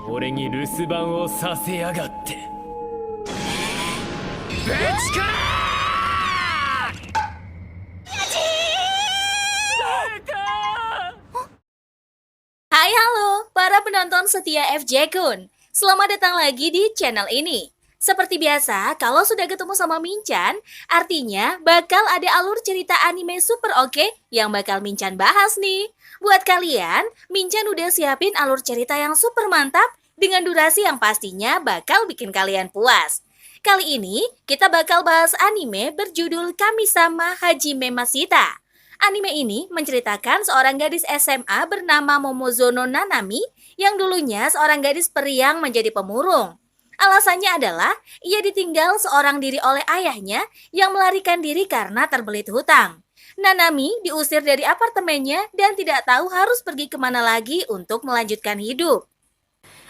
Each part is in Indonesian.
俺に留守番をさせやがって。ぶちかHai halo, para penonton setia FJ Kun. Selamat datang lagi di channel ini. Seperti biasa, kalau sudah ketemu sama Minchan, artinya bakal ada alur cerita anime super oke yang bakal Minchan bahas nih. Buat kalian, Minchan udah siapin alur cerita yang super mantap dengan durasi yang pastinya bakal bikin kalian puas. Kali ini, kita bakal bahas anime berjudul Kami-sama Hajime Mashita. Anime ini menceritakan seorang gadis SMA bernama Momozono Nanami yang dulunya seorang gadis periang menjadi pemurung. Alasannya adalah ia ditinggal seorang diri oleh ayahnya yang melarikan diri karena terbelit hutang. Nanami diusir dari apartemennya dan tidak tahu harus pergi kemana lagi untuk melanjutkan hidup.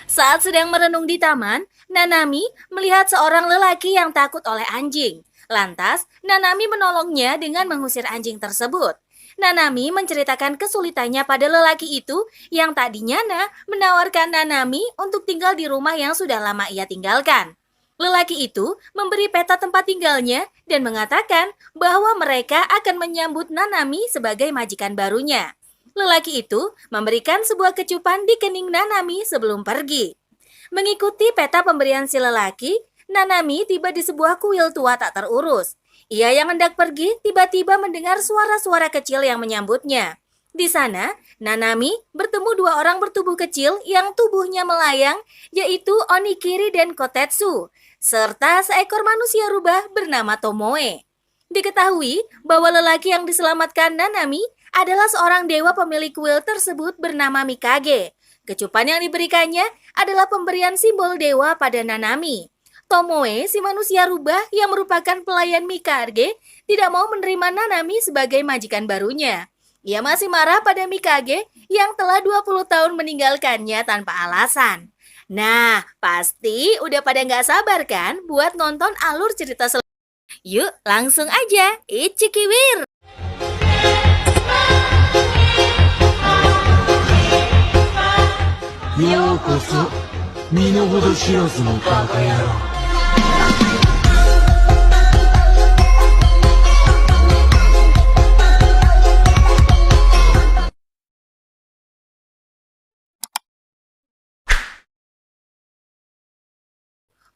Saat sedang merenung di taman, Nanami melihat seorang lelaki yang takut oleh anjing. Lantas, Nanami menolongnya dengan mengusir anjing tersebut. Nanami menceritakan kesulitannya pada lelaki itu yang tadinya menawarkan Nanami untuk tinggal di rumah yang sudah lama ia tinggalkan. Lelaki itu memberi peta tempat tinggalnya dan mengatakan bahwa mereka akan menyambut Nanami sebagai majikan barunya. Lelaki itu memberikan sebuah kecupan di kening Nanami sebelum pergi. Mengikuti peta pemberian si lelaki, Nanami tiba di sebuah kuil tua tak terurus. Ia yang hendak pergi tiba-tiba mendengar suara-suara kecil yang menyambutnya. Di sana, Nanami bertemu dua orang bertubuh kecil yang tubuhnya melayang, yaitu Onikiri dan Kotetsu, serta seekor manusia rubah bernama Tomoe. Diketahui bahwa lelaki yang diselamatkan Nanami adalah seorang dewa pemilik kuil tersebut bernama Mikage. Kecupan yang diberikannya adalah pemberian simbol dewa pada Nanami. Tomoe, si manusia rubah yang merupakan pelayan Mikage, tidak mau menerima Nanami sebagai majikan barunya. Ia masih marah pada Mikage yang telah 20 tahun meninggalkannya tanpa alasan. Nah, pasti udah pada nggak sabar kan buat nonton alur cerita selanjutnya. Yuk, langsung aja, Ichikiwir! ようこそ身の程知らずのバカ野郎。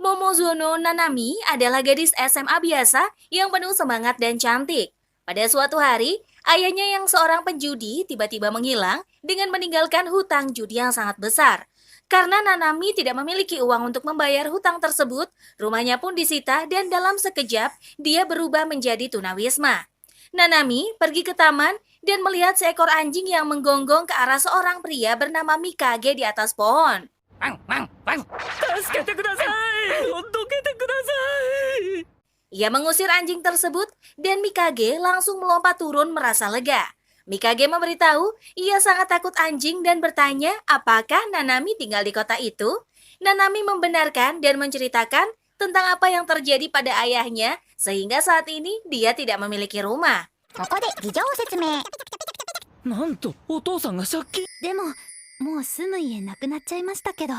Momozono Nanami adalah gadis SMA biasa yang penuh semangat dan cantik. Pada suatu hari, ayahnya yang seorang penjudi tiba-tiba menghilang dengan meninggalkan hutang judi yang sangat besar. Karena Nanami tidak memiliki uang untuk membayar hutang tersebut, rumahnya pun disita dan dalam sekejap dia berubah menjadi tunawisma. Nanami pergi ke taman dan melihat seekor anjing yang menggonggong ke arah seorang pria bernama Mikage di atas pohon. Ia mengusir anjing tersebut dan Mikage langsung melompat turun merasa lega. Mikage memberitahu ia sangat takut anjing dan bertanya apakah Nanami tinggal di kota itu. Nanami membenarkan dan menceritakan tentang apa yang terjadi pada ayahnya sehingga saat ini dia tidak memiliki rumah. ここで事情説明。なんとお父さんが借金。でも、もう住む家なくなっちゃいましたけど。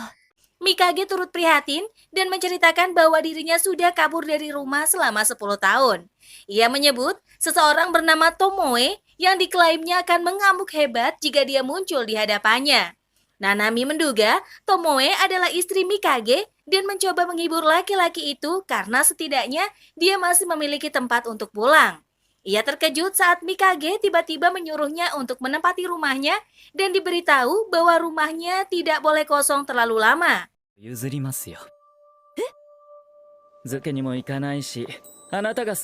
Mikage turut prihatin dan menceritakan bahwa dirinya sudah kabur dari rumah selama 10 tahun. Ia menyebut seseorang bernama Tomoe yang diklaimnya akan mengamuk hebat jika dia muncul di hadapannya. Nanami menduga Tomoe adalah istri Mikage dan mencoba menghibur laki-laki itu karena setidaknya dia masih memiliki tempat untuk pulang. Ia terkejut saat Mikage tiba-tiba menyuruhnya untuk menempati rumahnya dan diberitahu bahwa rumahnya tidak boleh kosong terlalu lama. 譲りますよ。漬けにも行かないし、あなたが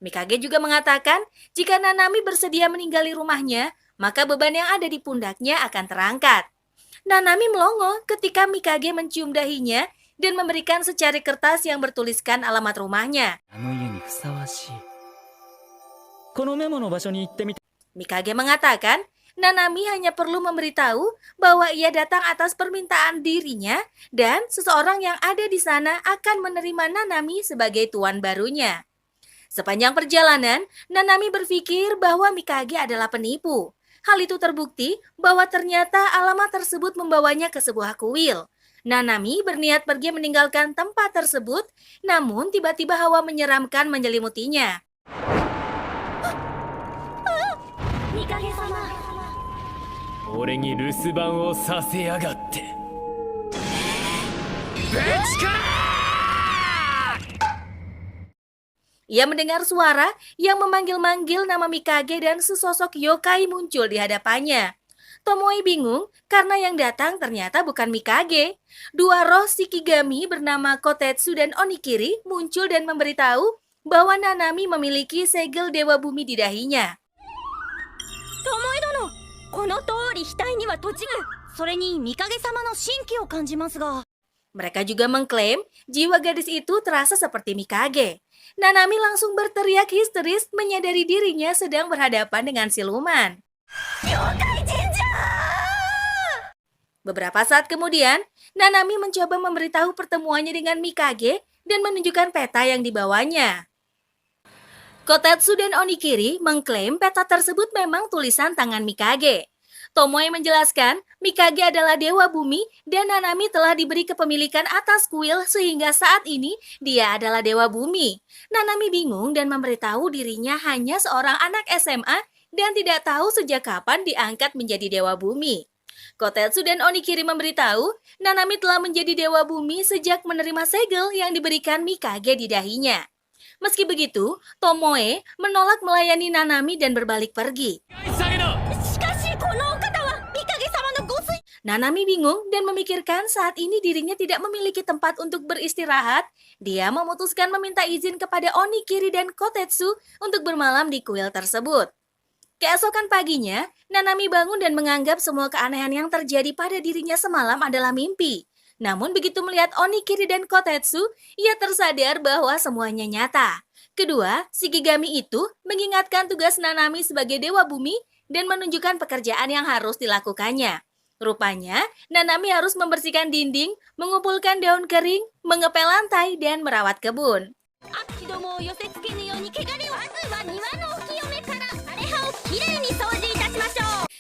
Mikage juga mengatakan jika Nanami bersedia meninggali rumahnya, maka beban yang ada di pundaknya akan terangkat. Nanami melongo ketika Mikage mencium dahinya dan memberikan secari kertas yang bertuliskan alamat rumahnya. あの家にふさわしい。このメモの場所に行ってみて。 Mikage mengatakan Nanami hanya perlu memberitahu bahwa ia datang atas permintaan dirinya dan seseorang yang ada di sana akan menerima Nanami sebagai tuan barunya. Sepanjang perjalanan, Nanami berpikir bahwa Mikage adalah penipu. Hal itu terbukti bahwa ternyata alamat tersebut membawanya ke sebuah kuil. Nanami berniat pergi meninggalkan tempat tersebut, namun tiba-tiba hawa menyeramkan menyelimutinya. 俺に留守番をさせやがって。 Ia mendengar suara yang memanggil-manggil nama Mikage dan sesosok yokai muncul di hadapannya. Tomoe bingung karena yang datang ternyata bukan Mikage. Dua roh Shikigami bernama Kotetsu dan Onikiri muncul dan memberitahu bahwa Nanami memiliki segel Dewa Bumi di dahinya. 巴殿、この通り額には土地が、それに御影様の神気を感じますが。 Mereka juga mengklaim jiwa gadis itu terasa seperti Mikage. Nanami langsung berteriak histeris menyadari dirinya sedang berhadapan dengan siluman. Beberapa saat kemudian, Nanami mencoba memberitahu pertemuannya dengan Mikage dan menunjukkan peta yang dibawanya. Kotetsu dan Onikiri mengklaim peta tersebut memang tulisan tangan Mikage. Tomoe menjelaskan, Mikage adalah dewa bumi dan Nanami telah diberi kepemilikan atas kuil sehingga saat ini dia adalah dewa bumi. Nanami bingung dan memberitahu dirinya hanya seorang anak SMA dan tidak tahu sejak kapan diangkat menjadi dewa bumi. Kotetsu dan Onikiri memberitahu, Nanami telah menjadi dewa bumi sejak menerima segel yang diberikan Mikage di dahinya. Meski begitu, Tomoe menolak melayani Nanami dan berbalik pergi. Nanami bingung dan memikirkan saat ini dirinya tidak memiliki tempat untuk beristirahat. Dia memutuskan meminta izin kepada Onikiri dan Kotetsu untuk bermalam di kuil tersebut. Keesokan paginya, Nanami bangun dan menganggap semua keanehan yang terjadi pada dirinya semalam adalah mimpi. Namun begitu melihat Onikiri dan Kotetsu, ia tersadar bahwa semuanya nyata. Kedua, Shikigami itu mengingatkan tugas Nanami sebagai dewa bumi dan menunjukkan pekerjaan yang harus dilakukannya. Rupanya, Nanami harus membersihkan dinding, mengumpulkan daun kering, mengepel lantai, dan merawat kebun.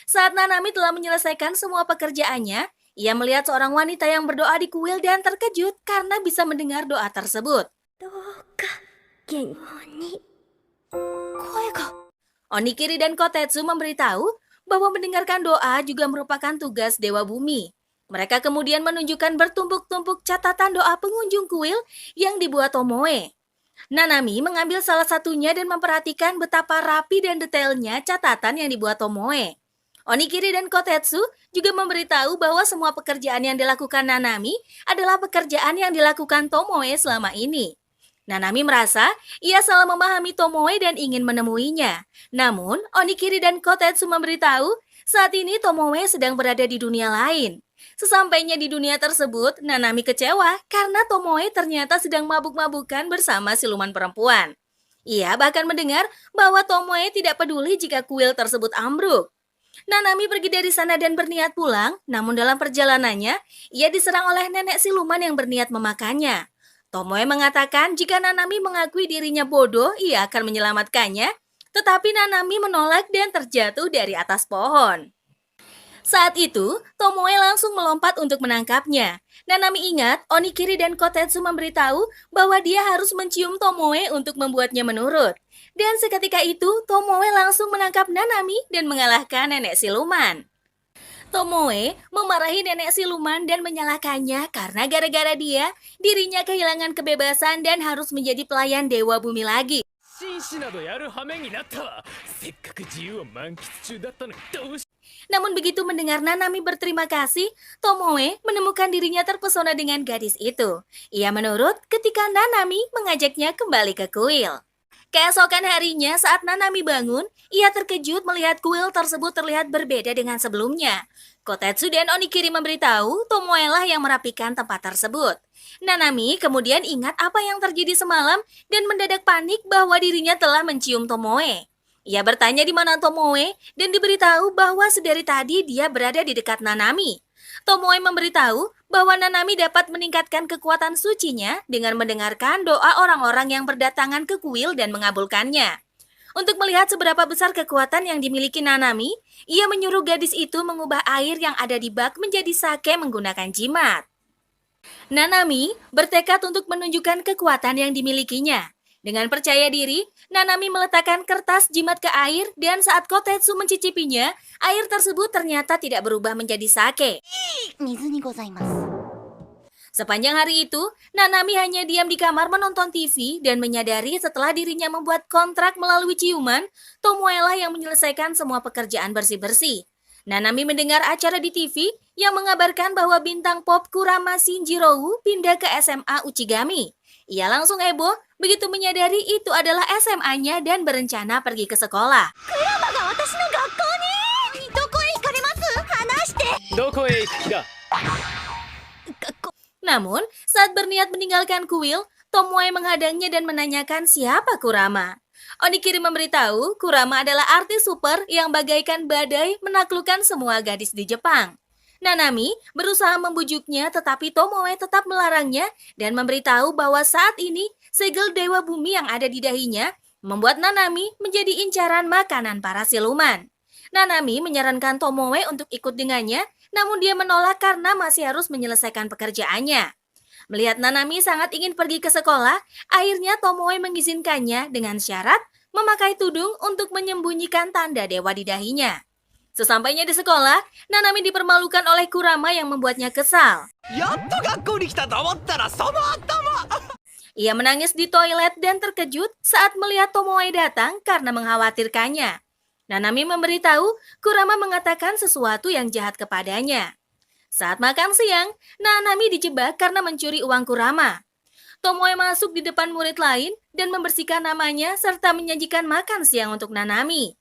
Saat Nanami telah menyelesaikan semua pekerjaannya, ia melihat seorang wanita yang berdoa di kuil dan terkejut karena bisa mendengar doa tersebut. Onikiri dan Kotetsu memberitahu bahwa mendengarkan doa juga merupakan tugas Dewa Bumi. Mereka kemudian menunjukkan bertumpuk-tumpuk catatan doa pengunjung kuil yang dibuat Tomoe. Nanami mengambil salah satunya dan memperhatikan betapa rapi dan detailnya catatan yang dibuat Tomoe. Onikiri dan Kotetsu juga memberitahu bahwa semua pekerjaan yang dilakukan Nanami adalah pekerjaan yang dilakukan Tomoe selama ini. Nanami merasa ia salah memahami Tomoe dan ingin menemuinya. Namun, Onikiri dan Kotetsu memberitahu saat ini Tomoe sedang berada di dunia lain. Sesampainya di dunia tersebut, Nanami kecewa karena Tomoe ternyata sedang mabuk-mabukan bersama siluman perempuan. Ia bahkan mendengar bahwa Tomoe tidak peduli jika kuil tersebut ambruk. Nanami pergi dari sana dan berniat pulang, namun dalam perjalanannya, ia diserang oleh nenek siluman yang berniat memakannya. Tomoe mengatakan jika Nanami mengakui dirinya bodoh, ia akan menyelamatkannya, tetapi Nanami menolak dan terjatuh dari atas pohon. Saat itu, Tomoe langsung melompat untuk menangkapnya. Nanami ingat, Onikiri dan Kotetsu memberitahu bahwa dia harus mencium Tomoe untuk membuatnya menurut. Dan seketika itu, Tomoe langsung menangkap Nanami dan mengalahkan nenek siluman. Tomoe memarahi nenek siluman dan menyalahkannya karena gara-gara dia, dirinya kehilangan kebebasan dan harus menjadi pelayan Dewa Bumi lagi. Namun begitu mendengar Nanami berterima kasih, Tomoe menemukan dirinya terpesona dengan gadis itu. Ia menurut ketika Nanami mengajaknya kembali ke kuil. Keesokan harinya saat Nanami bangun, ia terkejut melihat kuil tersebut terlihat berbeda dengan sebelumnya. Kotetsu dan Onikiri memberitahu Tomoe lah yang merapikan tempat tersebut. Nanami kemudian ingat apa yang terjadi semalam dan mendadak panik bahwa dirinya telah mencium Tomoe. Ia bertanya di mana Tomoe dan diberitahu bahwa sedari tadi dia berada di dekat Nanami. Tomoe memberitahu bahwa Nanami dapat meningkatkan kekuatan sucinya dengan mendengarkan doa orang-orang yang berdatangan ke kuil dan mengabulkannya. Untuk melihat seberapa besar kekuatan yang dimiliki Nanami, ia menyuruh gadis itu mengubah air yang ada di bak menjadi sake menggunakan jimat. Nanami bertekad untuk menunjukkan kekuatan yang dimilikinya. Dengan percaya diri, Nanami meletakkan kertas jimat ke air dan saat Kotetsu mencicipinya, air tersebut ternyata tidak berubah menjadi sake. 水にございます。 Sepanjang hari itu, Nanami hanya diam di kamar menonton TV dan menyadari setelah dirinya membuat kontrak melalui ciuman, Tomoe lah yang menyelesaikan semua pekerjaan bersih-bersih. Nanami mendengar acara di TV yang mengabarkan bahwa bintang pop Kurama Shinjiro pindah ke SMA Uchigami. Ia langsung heboh begitu menyadari itu adalah SMA-nya dan berencana pergi ke sekolah. クラマが私の学校にどこへ行かれます？話して。どこへ行くか。 Namun, saat berniat meninggalkan kuil, Tomoe menghadangnya dan menanyakan siapa Kurama. Onikiri memberitahu Kurama adalah artis super yang bagaikan badai menaklukkan semua gadis di Jepang. Nanami berusaha membujuknya tetapi Tomoe tetap melarangnya dan memberitahu bahwa saat ini segel dewa bumi yang ada di dahinya membuat Nanami menjadi incaran makanan para siluman. Nanami menyarankan Tomoe untuk ikut dengannya, namun dia menolak karena masih harus menyelesaikan pekerjaannya. Melihat Nanami sangat ingin pergi ke sekolah, akhirnya Tomoe mengizinkannya dengan syarat memakai tudung untuk menyembunyikan tanda dewa di dahinya. Sesampainya di sekolah, Nanami dipermalukan oleh Kurama yang membuatnya kesal. Ia menangis di toilet dan terkejut saat melihat Tomoe datang karena mengkhawatirkannya. Nanami memberitahu Kurama mengatakan sesuatu yang jahat kepadanya. Saat makan siang, Nanami dijebak karena mencuri uang Kurama. Tomoe masuk di depan murid lain dan membersihkan namanya serta menyajikan makan siang untuk Nanami.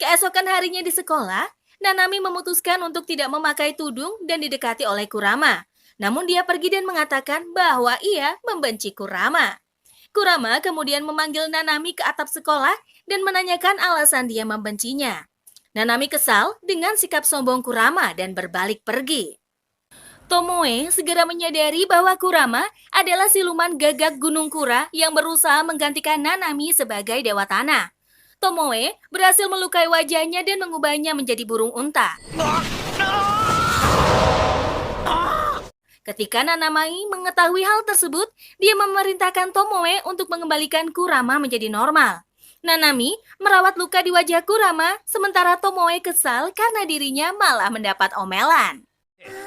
Keesokan harinya di sekolah, Nanami memutuskan untuk tidak memakai tudung dan didekati oleh Kurama. Namun dia pergi dan mengatakan bahwa ia membenci Kurama. Kurama kemudian memanggil Nanami ke atap sekolah dan menanyakan alasan dia membencinya. Nanami kesal dengan sikap sombong Kurama dan berbalik pergi. Tomoe segera menyadari bahwa Kurama adalah siluman gagak Gunung Kura yang berusaha menggantikan Nanami sebagai dewa tanah. Tomoe berhasil melukai wajahnya dan mengubahnya menjadi burung unta. Ketika Nanami mengetahui hal tersebut, dia memerintahkan Tomoe untuk mengembalikan Kurama menjadi normal. Nanami merawat luka di wajah Kurama, sementara Tomoe kesal karena dirinya malah mendapat omelan.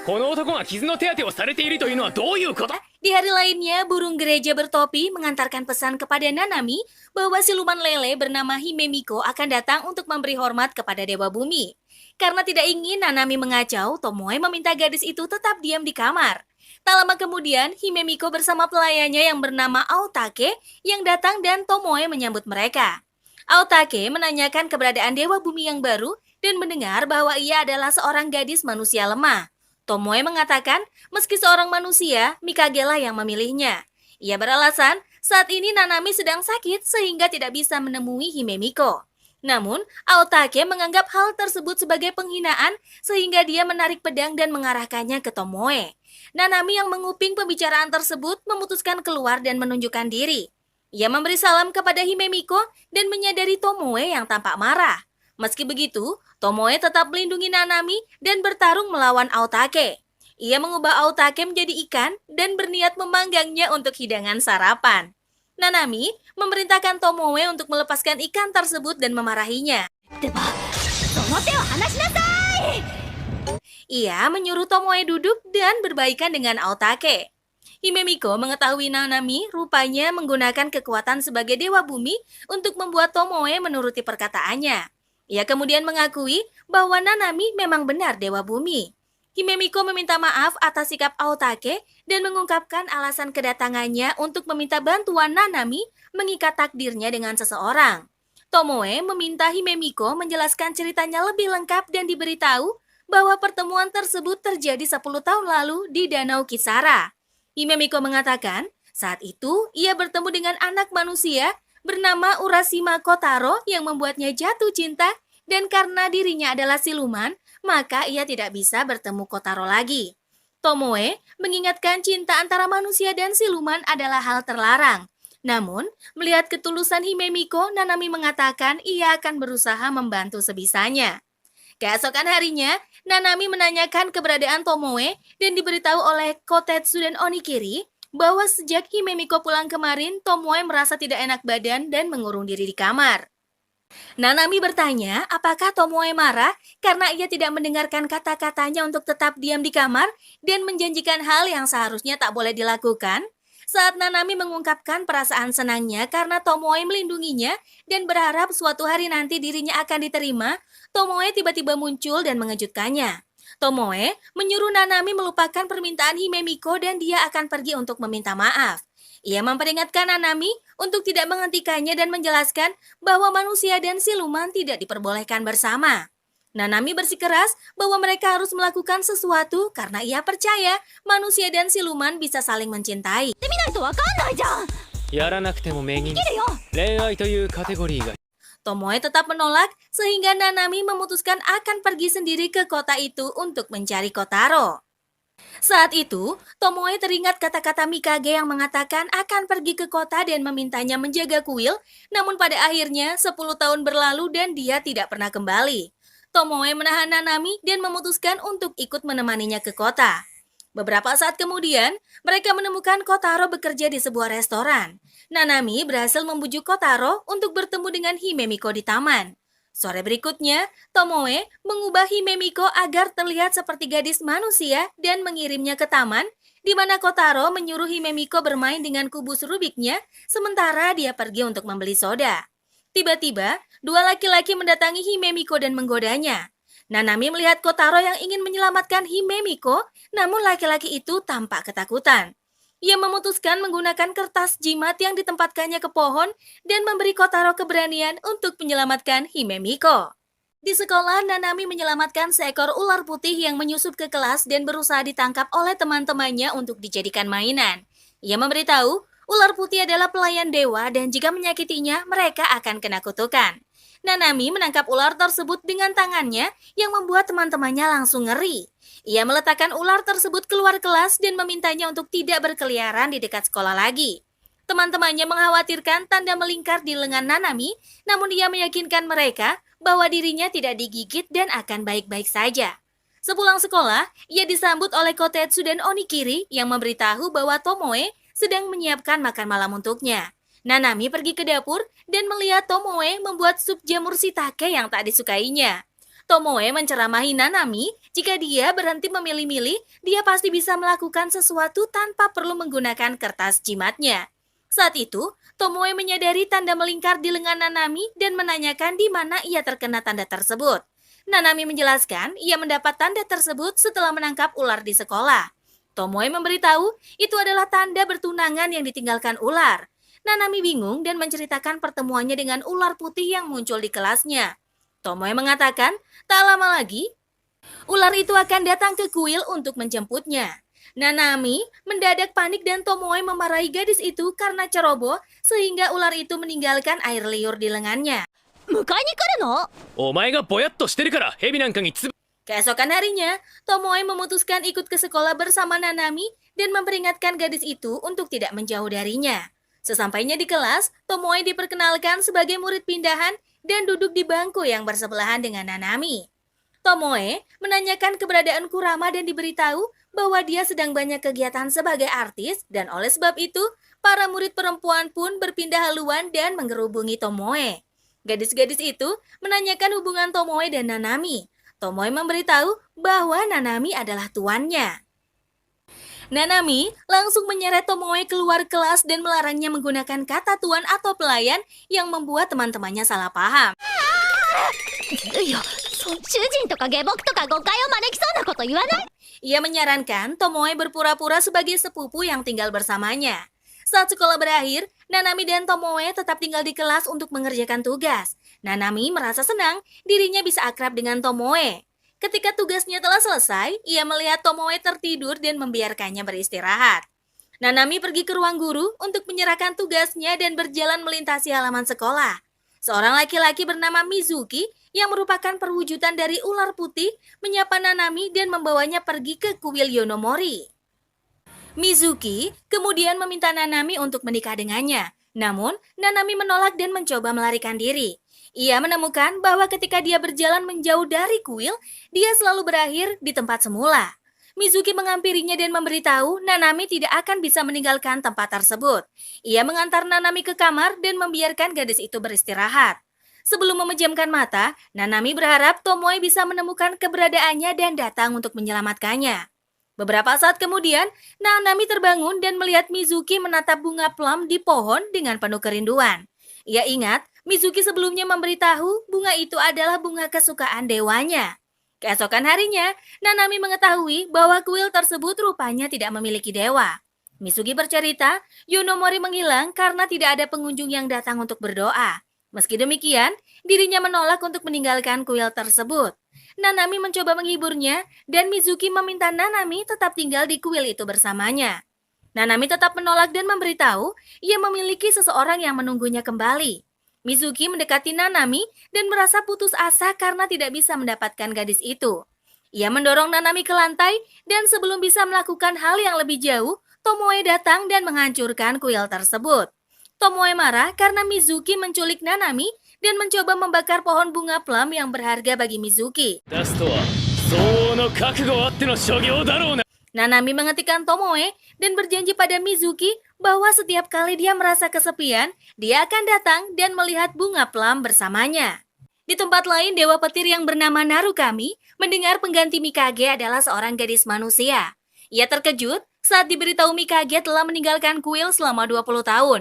この男が傷の手当てをされているというのはどういうこと？ Di hari lainnya, burung gereja bertopi mengantarkan pesan kepada Nanami bahwa siluman lele bernama Himemiko akan datang untuk memberi hormat kepada dewa bumi. Karena tidak ingin Nanami mengacau, Tomoe meminta gadis itu tetap diam di kamar. Tak lama kemudian, Himemiko bersama pelayannya yang bernama Aotake yang datang dan Tomoe menyambut mereka. Aotake menanyakan keberadaan dewa bumi yang baru dan mendengar bahwa ia adalah seorang gadis manusia lemah. Tomoe mengatakan meski seorang manusia, Mikage lah yang memilihnya. Ia beralasan saat ini Nanami sedang sakit sehingga tidak bisa menemui Himemiko. Namun, Aotake menganggap hal tersebut sebagai penghinaan sehingga dia menarik pedang dan mengarahkannya ke Tomoe. Nanami yang menguping pembicaraan tersebut memutuskan keluar dan menunjukkan diri. Ia memberi salam kepada Himemiko dan menyadari Tomoe yang tampak marah. Meski begitu, Tomoe tetap melindungi Nanami dan bertarung melawan Aotake. Ia mengubah Aotake menjadi ikan dan berniat memanggangnya untuk hidangan sarapan. Nanami memerintahkan Tomoe untuk melepaskan ikan tersebut dan memarahinya. Ia menyuruh Tomoe duduk dan berbaikan dengan Aotake. Himemiko mengetahui Nanami rupanya menggunakan kekuatan sebagai dewa bumi untuk membuat Tomoe menuruti perkataannya. Ia kemudian mengakui bahwa Nanami memang benar dewa bumi. Himemiko meminta maaf atas sikap Aotake dan mengungkapkan alasan kedatangannya untuk meminta bantuan Nanami mengikat takdirnya dengan seseorang. Tomoe meminta Himemiko menjelaskan ceritanya lebih lengkap dan diberitahu bahwa pertemuan tersebut terjadi 10 tahun lalu di Danau Kisara. Himemiko mengatakan saat itu ia bertemu dengan anak manusia bernama Urashima Kotaro yang membuatnya jatuh cinta dan karena dirinya adalah siluman, maka ia tidak bisa bertemu Kotaro lagi. Tomoe mengingatkan cinta antara manusia dan siluman adalah hal terlarang. Namun, melihat ketulusan Himemiko, Nanami mengatakan ia akan berusaha membantu sebisanya. Keesokan harinya, Nanami menanyakan keberadaan Tomoe dan diberitahu oleh Kotetsu dan Onikiri bahwa sejak Himemiko pulang kemarin, Tomoe merasa tidak enak badan dan mengurung diri di kamar. Nanami bertanya apakah Tomoe marah karena ia tidak mendengarkan kata-katanya untuk tetap diam di kamar dan menjanjikan hal yang seharusnya tak boleh dilakukan. Saat Nanami mengungkapkan perasaan senangnya karena Tomoe melindunginya dan berharap suatu hari nanti dirinya akan diterima, Tomoe tiba-tiba muncul dan mengejutkannya. Tomoe menyuruh Nanami melupakan permintaan Himemiko dan dia akan pergi untuk meminta maaf. Ia memperingatkan Nanami untuk tidak menghentikannya dan menjelaskan bahwa manusia dan siluman tidak diperbolehkan bersama. Nanami bersikeras bahwa mereka harus melakukan sesuatu karena ia percaya manusia dan siluman bisa saling mencintai. 見ないとわかんないじゃん。やらなくても目にできるよ。恋愛というカテゴリーが Tomoe tetap menolak sehingga Nanami memutuskan akan pergi sendiri ke kota itu untuk mencari Kotaro. Saat itu, Tomoe teringat kata-kata Mikage yang mengatakan akan pergi ke kota dan memintanya menjaga kuil, namun pada akhirnya 10 tahun berlalu dan dia tidak pernah kembali. Tomoe menahan Nanami dan memutuskan untuk ikut menemaninya ke kota. Beberapa saat kemudian, mereka menemukan Kotaro bekerja di sebuah restoran. Nanami berhasil membujuk Kotaro untuk bertemu dengan Himemiko di taman. Sore berikutnya, Tomoe mengubah Himemiko agar terlihat seperti gadis manusia dan mengirimnya ke taman, di mana Kotaro menyuruh Himemiko bermain dengan kubus Rubiknya, sementara dia pergi untuk membeli soda. Tiba-tiba, dua laki-laki mendatangi Himemiko dan menggodanya. Nanami melihat Kotaro yang ingin menyelamatkan Himemiko, namun laki-laki itu tampak ketakutan. Ia memutuskan menggunakan kertas jimat yang ditempatkannya ke pohon dan memberi Kotaro keberanian untuk menyelamatkan Himemiko. Di sekolah, Nanami menyelamatkan seekor ular putih yang menyusup ke kelas dan berusaha ditangkap oleh teman-temannya untuk dijadikan mainan. Ia memberitahu, ular putih adalah pelayan dewa dan jika menyakitinya, mereka akan kena kutukan. Nanami menangkap ular tersebut dengan tangannya yang membuat teman-temannya langsung ngeri. Ia meletakkan ular tersebut keluar kelas dan memintanya untuk tidak berkeliaran di dekat sekolah lagi. Teman-temannya mengkhawatirkan tanda melingkar di lengan Nanami, namun ia meyakinkan mereka bahwa dirinya tidak digigit dan akan baik-baik saja. Sepulang sekolah, ia disambut oleh Kotetsu dan Onikiri yang memberitahu bahwa Tomoe sedang menyiapkan makan malam untuknya. Nanami pergi ke dapur dan melihat Tomoe membuat sup jamur shiitake yang tak disukainya. Tomoe menceramahi Nanami, jika dia berhenti memilih-milih, dia pasti bisa melakukan sesuatu tanpa perlu menggunakan kertas jimatnya. Saat itu, Tomoe menyadari tanda melingkar di lengan Nanami dan menanyakan di mana ia terkena tanda tersebut. Nanami menjelaskan ia mendapat tanda tersebut setelah menangkap ular di sekolah. Tomoe memberitahu itu adalah tanda bertunangan yang ditinggalkan ular. Nanami bingung dan menceritakan pertemuannya dengan ular putih yang muncul di kelasnya. Tomoe mengatakan, tak lama lagi, ular itu akan datang ke kuil untuk menjemputnya. Nanami mendadak panik dan Tomoe memarahi gadis itu karena ceroboh sehingga ular itu meninggalkan air liur di lengannya. 迎えに来るの？お前がぼやっとしてるから蛇なんかにつぶ Keesokan harinya, Tomoe memutuskan ikut ke sekolah bersama Nanami dan memperingatkan gadis itu untuk tidak menjauh darinya. Sesampainya di kelas, Tomoe diperkenalkan sebagai murid pindahan dan duduk di bangku yang bersebelahan dengan Nanami. Tomoe menanyakan keberadaan Kurama dan diberitahu bahwa dia sedang banyak kegiatan sebagai artis dan oleh sebab itu, para murid perempuan pun berpindah haluan dan menggerubungi Tomoe. Gadis-gadis itu menanyakan hubungan Tomoe dan Nanami. Tomoe memberitahu bahwa Nanami adalah tuannya. Nanami langsung menyeret Tomoe keluar kelas dan melarangnya menggunakan kata tuan atau pelayan yang membuat teman-temannya salah paham. いや、主人とか下僕とか誤解を招きそうなこと言わない？ Ia menyarankan Tomoe berpura-pura sebagai sepupu yang tinggal bersamanya. Saat sekolah berakhir, Nanami dan Tomoe tetap tinggal di kelas untuk mengerjakan tugas. Nanami merasa senang dirinya bisa akrab dengan Tomoe. Ketika tugasnya telah selesai, ia melihat Tomoe tertidur dan membiarkannya beristirahat. Nanami pergi ke ruang guru untuk menyerahkan tugasnya dan berjalan melintasi halaman sekolah. Seorang laki-laki bernama Mizuki yang merupakan perwujudan dari ular putih menyapa Nanami dan membawanya pergi ke kuil Yonomori. Mizuki kemudian meminta Nanami untuk menikah dengannya. Namun, Nanami menolak dan mencoba melarikan diri. Ia menemukan bahwa ketika dia berjalan menjauh dari kuil, dia selalu berakhir di tempat semula. Mizuki menghampirinya dan memberitahu Nanami tidak akan bisa meninggalkan tempat tersebut. Ia mengantar Nanami ke kamar dan membiarkan gadis itu beristirahat. Sebelum memejamkan mata, Nanami berharap Tomoe bisa menemukan keberadaannya dan datang untuk menyelamatkannya. Beberapa saat kemudian, Nanami terbangun dan melihat Mizuki menatap bunga plum di pohon dengan penuh kerinduan. Ia ingat, Mizuki sebelumnya memberitahu bunga itu adalah bunga kesukaan dewanya. Keesokan harinya, Nanami mengetahui bahwa kuil tersebut rupanya tidak memiliki dewa. Mizuki bercerita, Yonomori menghilang karena tidak ada pengunjung yang datang untuk berdoa. Meski demikian, dirinya menolak untuk meninggalkan kuil tersebut. Nanami mencoba menghiburnya, dan Mizuki meminta Nanami tetap tinggal di kuil itu bersamanya. Nanami tetap menolak dan memberitahu ia memiliki seseorang yang menunggunya kembali. Mizuki mendekati Nanami dan merasa putus asa karena tidak bisa mendapatkan gadis itu. Ia mendorong Nanami ke lantai dan sebelum bisa melakukan hal yang lebih jauh, Tomoe datang dan menghancurkan kuil tersebut. Tomoe marah karena Mizuki menculik Nanami dan mencoba membakar pohon bunga plum yang berharga bagi Mizuki. 出すとは相応の覚悟あっての所業だろうな。 Nanami menghentikan Tomoe dan berjanji pada Mizuki bahwa setiap kali dia merasa kesepian, dia akan datang dan melihat bunga plum bersamanya. Di tempat lain, dewa petir yang bernama Narukami mendengar pengganti Mikage adalah seorang gadis manusia. Ia terkejut saat diberitahu Mikage telah meninggalkan kuil selama 20 tahun.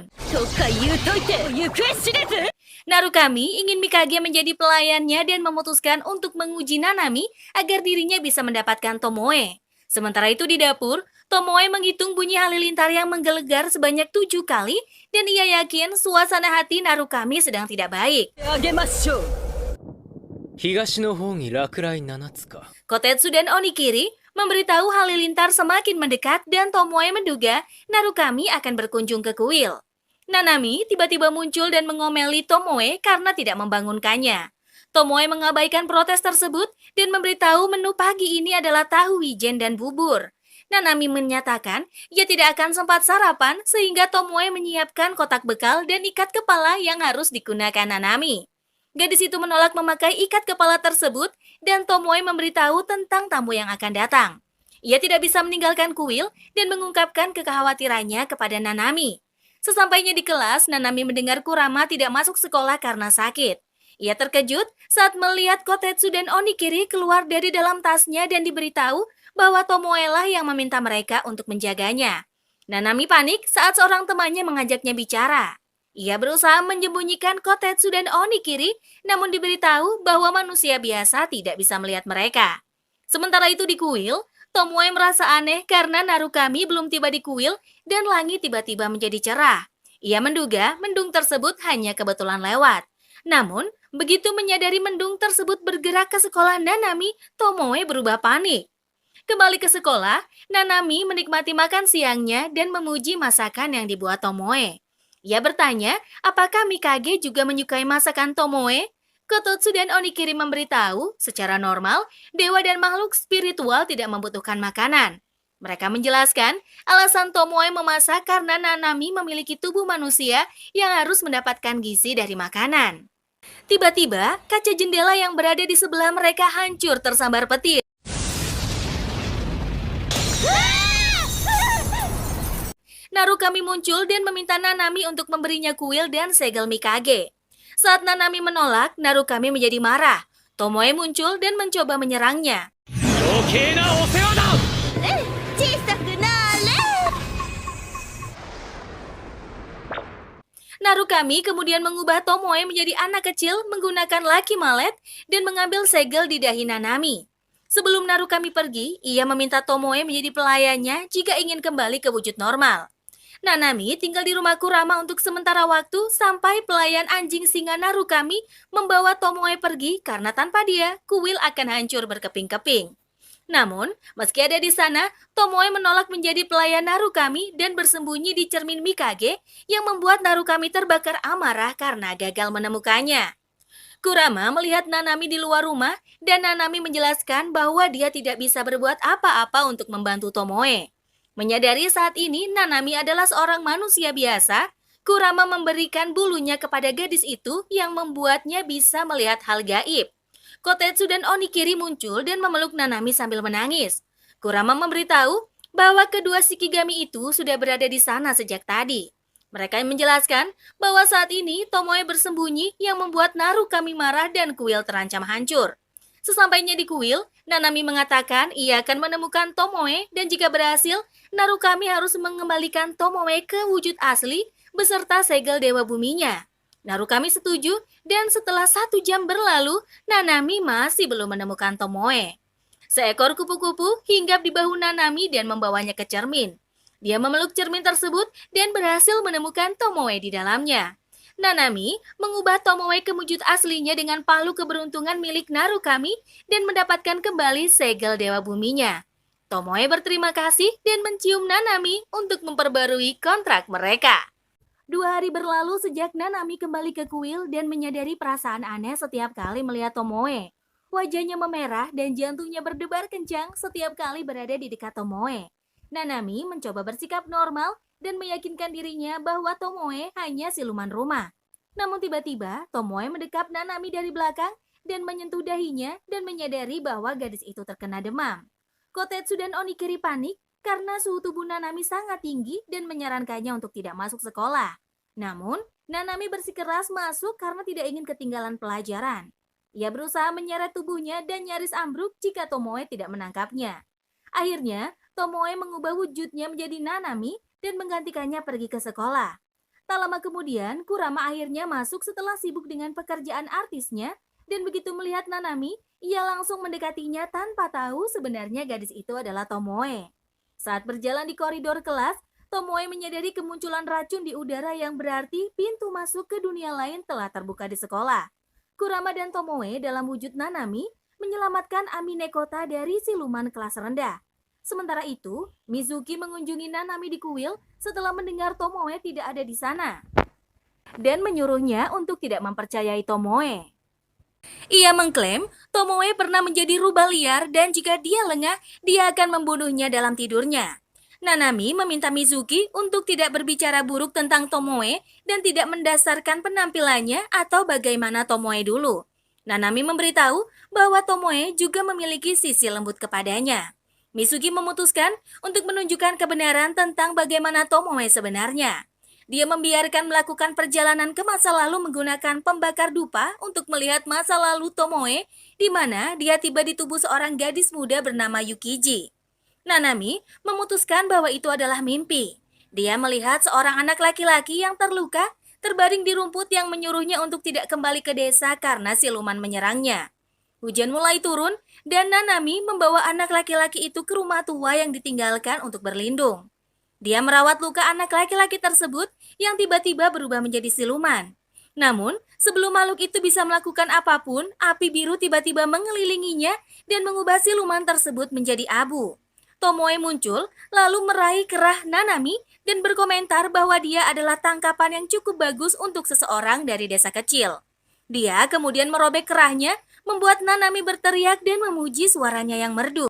Narukami ingin Mikage menjadi pelayannya dan memutuskan untuk menguji Nanami agar dirinya bisa mendapatkan Tomoe. Sementara itu di dapur, Tomoe menghitung bunyi halilintar yang menggelegar sebanyak 7 kali dan ia yakin suasana hati Narukami sedang tidak baik. 東の方に落雷7つか。 Kotetsu dan Onikiri memberitahu halilintar semakin mendekat dan Tomoe menduga Narukami akan berkunjung ke kuil. Nanami tiba-tiba muncul dan mengomeli Tomoe karena tidak membangunkannya. Tomoe mengabaikan protes tersebut dan memberitahu menu pagi ini adalah tahu wijen dan bubur. Nanami menyatakan ia tidak akan sempat sarapan sehingga Tomoe menyiapkan kotak bekal dan ikat kepala yang harus digunakan Nanami. Gadis itu menolak memakai ikat kepala tersebut dan Tomoe memberitahu tentang tamu yang akan datang. Ia tidak bisa meninggalkan kuil dan mengungkapkan kekhawatirannya kepada Nanami. Sesampainya di kelas, Nanami mendengar Kurama tidak masuk sekolah karena sakit. Ia terkejut saat melihat Kotetsu dan Onikiri keluar dari dalam tasnya dan diberitahu bahwa Tomoe lah yang meminta mereka untuk menjaganya. Nanami panik saat seorang temannya mengajaknya bicara. Ia berusaha menyembunyikan Kotetsu dan Onikiri, namun diberitahu bahwa manusia biasa tidak bisa melihat mereka. Sementara itu di kuil, Tomoe merasa aneh karena Narukami belum tiba di kuil dan langit tiba-tiba menjadi cerah. Ia menduga mendung tersebut hanya kebetulan lewat. Namun, begitu menyadari mendung tersebut bergerak ke sekolah Nanami, Tomoe berubah panik. Kembali ke sekolah, Nanami menikmati makan siangnya dan memuji masakan yang dibuat Tomoe. Ia bertanya, apakah Mikage juga menyukai masakan Tomoe? Kotetsu dan Onikiri memberitahu, secara normal, dewa dan makhluk spiritual tidak membutuhkan makanan. Mereka menjelaskan, alasan Tomoe memasak karena Nanami memiliki tubuh manusia yang harus mendapatkan gizi dari makanan. Tiba-tiba, kaca jendela yang berada di sebelah mereka hancur tersambar petir. Narukami muncul dan meminta Nanami untuk memberinya kuil dan segel Mikage. Saat Nanami menolak, Narukami menjadi marah. Tomoe muncul dan mencoba menyerangnya. 余計なお世話だ。 Narukami kemudian mengubah Tomoe menjadi anak kecil menggunakan laki malet dan mengambil segel di dahi Nanami. Sebelum Narukami pergi, ia meminta Tomoe menjadi pelayannya jika ingin kembali ke wujud normal. Nanami tinggal di rumah Kurama untuk sementara waktu sampai pelayan anjing singa Narukami membawa Tomoe pergi karena tanpa dia, kuil akan hancur berkeping-keping. Namun, meski ada di sana, Tomoe menolak menjadi pelayan Narukami dan bersembunyi di cermin Mikage yang membuat Narukami terbakar amarah karena gagal menemukannya. Kurama melihat Nanami di luar rumah dan Nanami menjelaskan bahwa dia tidak bisa berbuat apa-apa untuk membantu Tomoe. Menyadari saat ini Nanami adalah seorang manusia biasa, Kurama memberikan bulunya kepada gadis itu yang membuatnya bisa melihat hal gaib. Kotetsu dan Onikiri muncul dan memeluk Nanami sambil menangis. Kurama memberitahu bahwa kedua Shikigami itu sudah berada di sana sejak tadi. Mereka menjelaskan bahwa saat ini Tomoe bersembunyi yang membuat Narukami marah dan kuil terancam hancur. Sesampainya di kuil, Nanami mengatakan ia akan menemukan Tomoe dan jika berhasil, Narukami harus mengembalikan Tomoe ke wujud asli beserta segel Dewa Buminya. Narukami setuju dan setelah 1 jam berlalu, Nanami masih belum menemukan Tomoe. Seekor kupu-kupu hinggap di bahu Nanami dan membawanya ke cermin. Dia memeluk cermin tersebut dan berhasil menemukan Tomoe di dalamnya. Nanami mengubah Tomoe ke wujud aslinya dengan palu keberuntungan milik Narukami dan mendapatkan kembali segel Dewa Buminya. Tomoe berterima kasih dan mencium Nanami untuk memperbarui kontrak mereka. 2 hari berlalu sejak Nanami kembali ke kuil dan menyadari perasaan aneh setiap kali melihat Tomoe. Wajahnya memerah dan jantungnya berdebar kencang setiap kali berada di dekat Tomoe. Nanami mencoba bersikap normal dan meyakinkan dirinya bahwa Tomoe hanya siluman rumah. Namun tiba-tiba Tomoe mendekap Nanami dari belakang dan menyentuh dahinya dan menyadari bahwa gadis itu terkena demam. Kotetsu dan Onikiri panik karena suhu tubuh Nanami sangat tinggi dan menyarankannya untuk tidak masuk sekolah. Namun, Nanami bersikeras masuk karena tidak ingin ketinggalan pelajaran. Ia berusaha menyeret tubuhnya dan nyaris ambruk jika Tomoe tidak menangkapnya. Akhirnya, Tomoe mengubah wujudnya menjadi Nanami dan menggantikannya pergi ke sekolah. Tak lama kemudian, Kurama akhirnya masuk setelah sibuk dengan pekerjaan artisnya dan begitu melihat Nanami, ia langsung mendekatinya tanpa tahu sebenarnya gadis itu adalah Tomoe. Saat berjalan di koridor kelas, Tomoe menyadari kemunculan racun di udara yang berarti pintu masuk ke dunia lain telah terbuka di sekolah. Kurama dan Tomoe dalam wujud Nanami menyelamatkan Amine Kota dari siluman kelas rendah. Sementara itu, Mizuki mengunjungi Nanami di kuil setelah mendengar Tomoe tidak ada di sana dan menyuruhnya untuk tidak mempercayai Tomoe. Ia mengklaim Tomoe pernah menjadi rubah liar dan jika dia lengah, dia akan membunuhnya dalam tidurnya. Nanami meminta Mizuki untuk tidak berbicara buruk tentang Tomoe dan tidak mendasarkan penampilannya atau bagaimana Tomoe dulu. Nanami memberitahu bahwa Tomoe juga memiliki sisi lembut kepadanya. Mizuki memutuskan untuk menunjukkan kebenaran tentang bagaimana Tomoe sebenarnya. Dia membiarkan melakukan perjalanan ke masa lalu menggunakan pembakar dupa untuk melihat masa lalu Tomoe, di mana dia tiba di tubuh seorang gadis muda bernama Yukiji. Nanami memutuskan bahwa itu adalah mimpi. Dia melihat seorang anak laki-laki yang terluka, terbaring di rumput yang menyuruhnya untuk tidak kembali ke desa karena siluman menyerangnya. Hujan mulai turun dan Nanami membawa anak laki-laki itu ke rumah tua yang ditinggalkan untuk berlindung. Dia merawat luka anak laki-laki tersebut yang tiba-tiba berubah menjadi siluman. Namun, sebelum makhluk itu bisa melakukan apapun, api biru tiba-tiba mengelilinginya dan mengubah siluman tersebut menjadi abu. Tomoe muncul, lalu meraih kerah Nanami dan berkomentar bahwa dia adalah tangkapan yang cukup bagus untuk seseorang dari desa kecil. Dia kemudian merobek kerahnya, membuat Nanami berteriak dan memuji suaranya yang merdu.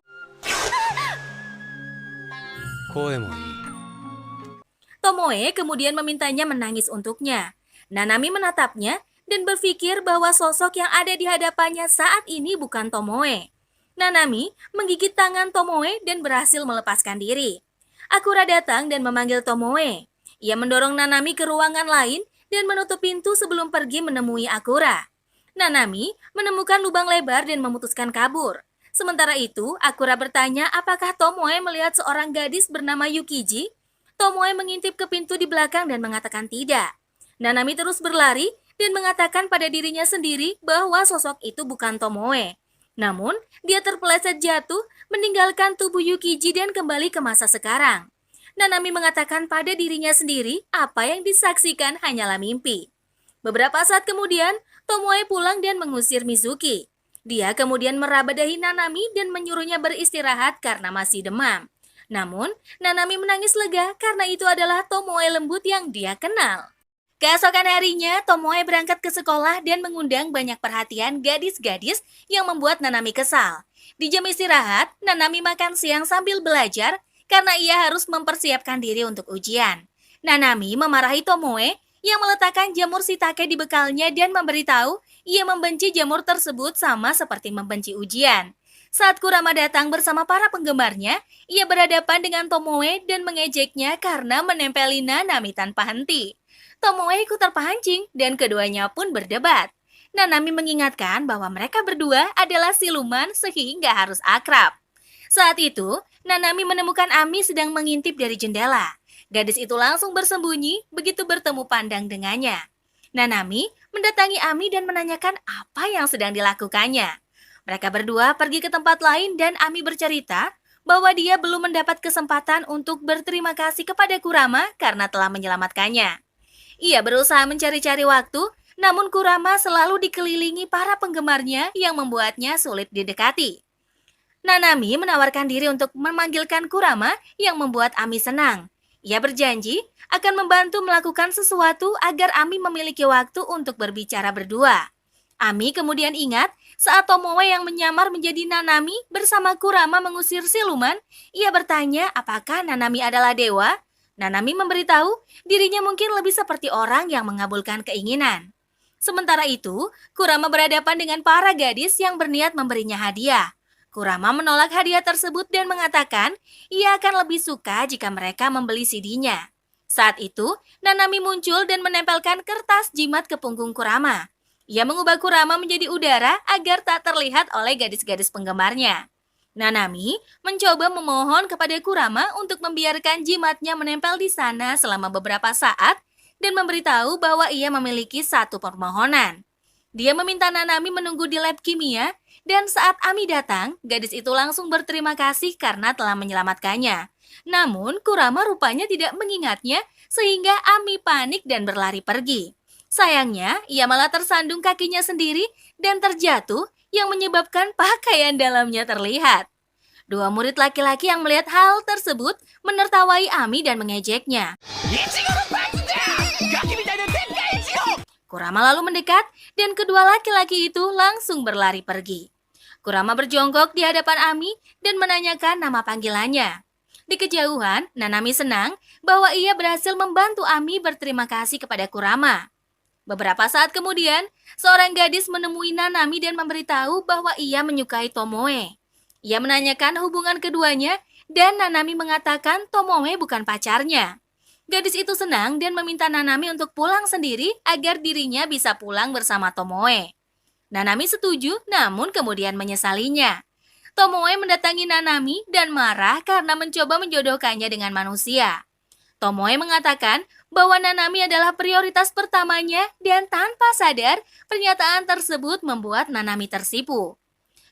Tomoe kemudian memintanya menangis untuknya. Nanami menatapnya dan berpikir bahwa sosok yang ada di hadapannya saat ini bukan Tomoe. Nanami menggigit tangan Tomoe dan berhasil melepaskan diri. Akura datang dan memanggil Tomoe. Ia mendorong Nanami ke ruangan lain dan menutup pintu sebelum pergi menemui Akura. Nanami menemukan lubang lebar dan memutuskan kabur. Sementara itu, Akura bertanya apakah Tomoe melihat seorang gadis bernama Yukiji. Tomoe mengintip ke pintu di belakang dan mengatakan tidak. Nanami terus berlari dan mengatakan pada dirinya sendiri bahwa sosok itu bukan Tomoe. Namun, dia terpeleset jatuh, meninggalkan tubuh Yukiji dan kembali ke masa sekarang. Nanami mengatakan pada dirinya sendiri apa yang disaksikan hanyalah mimpi. Beberapa saat kemudian, Tomoe pulang dan mengusir Mizuki. Dia kemudian meraba dahi Nanami dan menyuruhnya beristirahat karena masih demam. Namun, Nanami menangis lega karena itu adalah Tomoe lembut yang dia kenal. Keesokan harinya, Tomoe berangkat ke sekolah dan mengundang banyak perhatian gadis-gadis yang membuat Nanami kesal. Di jam istirahat, Nanami makan siang sambil belajar karena ia harus mempersiapkan diri untuk ujian. Nanami memarahi Tomoe yang meletakkan jamur shiitake di bekalnya dan memberitahu ia membenci jamur tersebut sama seperti membenci ujian. Saat Kurama datang bersama para penggemarnya, ia berhadapan dengan Tomoe dan mengejeknya karena menempeli Nanami tanpa henti. Tomoe ikut terpancing dan keduanya pun berdebat. Nanami mengingatkan bahwa mereka berdua adalah siluman sehingga harus akrab. Saat itu, Nanami menemukan Ami sedang mengintip dari jendela. Gadis itu langsung bersembunyi begitu bertemu pandang dengannya. Nanami mendatangi Ami dan menanyakan apa yang sedang dilakukannya. Mereka berdua pergi ke tempat lain dan Ami bercerita bahwa dia belum mendapat kesempatan untuk berterima kasih kepada Kurama karena telah menyelamatkannya. Ia berusaha mencari-cari waktu, namun Kurama selalu dikelilingi para penggemarnya yang membuatnya sulit didekati. Nanami menawarkan diri untuk memanggilkan Kurama yang membuat Ami senang. Ia berjanji akan membantu melakukan sesuatu agar Ami memiliki waktu untuk berbicara berdua. Ami kemudian ingat saat Tomoe yang menyamar menjadi Nanami bersama Kurama mengusir siluman, ia bertanya apakah Nanami adalah dewa. Nanami memberitahu dirinya mungkin lebih seperti orang yang mengabulkan keinginan. Sementara itu, Kurama berhadapan dengan para gadis yang berniat memberinya hadiah. Kurama menolak hadiah tersebut dan mengatakan ia akan lebih suka jika mereka membeli CD-nya. Saat itu, Nanami muncul dan menempelkan kertas jimat ke punggung Kurama. Ia mengubah Kurama menjadi udara agar tak terlihat oleh gadis-gadis penggemarnya. Nanami mencoba memohon kepada Kurama untuk membiarkan jimatnya menempel di sana selama beberapa saat dan memberitahu bahwa ia memiliki satu permohonan. Dia meminta Nanami menunggu di lab kimia dan saat Ami datang, gadis itu langsung berterima kasih karena telah menyelamatkannya. Namun, Kurama rupanya tidak mengingatnya sehingga Ami panik dan berlari pergi. Sayangnya, ia malah tersandung kakinya sendiri dan terjatuh yang menyebabkan pakaian dalamnya terlihat. Dua murid laki-laki yang melihat hal tersebut menertawai Ami dan mengejeknya. Kurama lalu mendekat dan kedua laki-laki itu langsung berlari pergi. Kurama berjongkok di hadapan Ami dan menanyakan nama panggilannya. Di kejauhan, Nanami senang bahwa ia berhasil membantu Ami berterima kasih kepada Kurama. Beberapa saat kemudian, seorang gadis menemui Nanami dan memberitahu bahwa ia menyukai Tomoe. Ia menanyakan hubungan keduanya dan Nanami mengatakan Tomoe bukan pacarnya. Gadis itu senang dan meminta Nanami untuk pulang sendiri agar dirinya bisa pulang bersama Tomoe. Nanami setuju, namun kemudian menyesalinya. Tomoe mendatangi Nanami dan marah karena mencoba menjodohkannya dengan manusia. Tomoe mengatakan bahwa Nanami adalah prioritas pertamanya dan tanpa sadar, pernyataan tersebut membuat Nanami tersipu.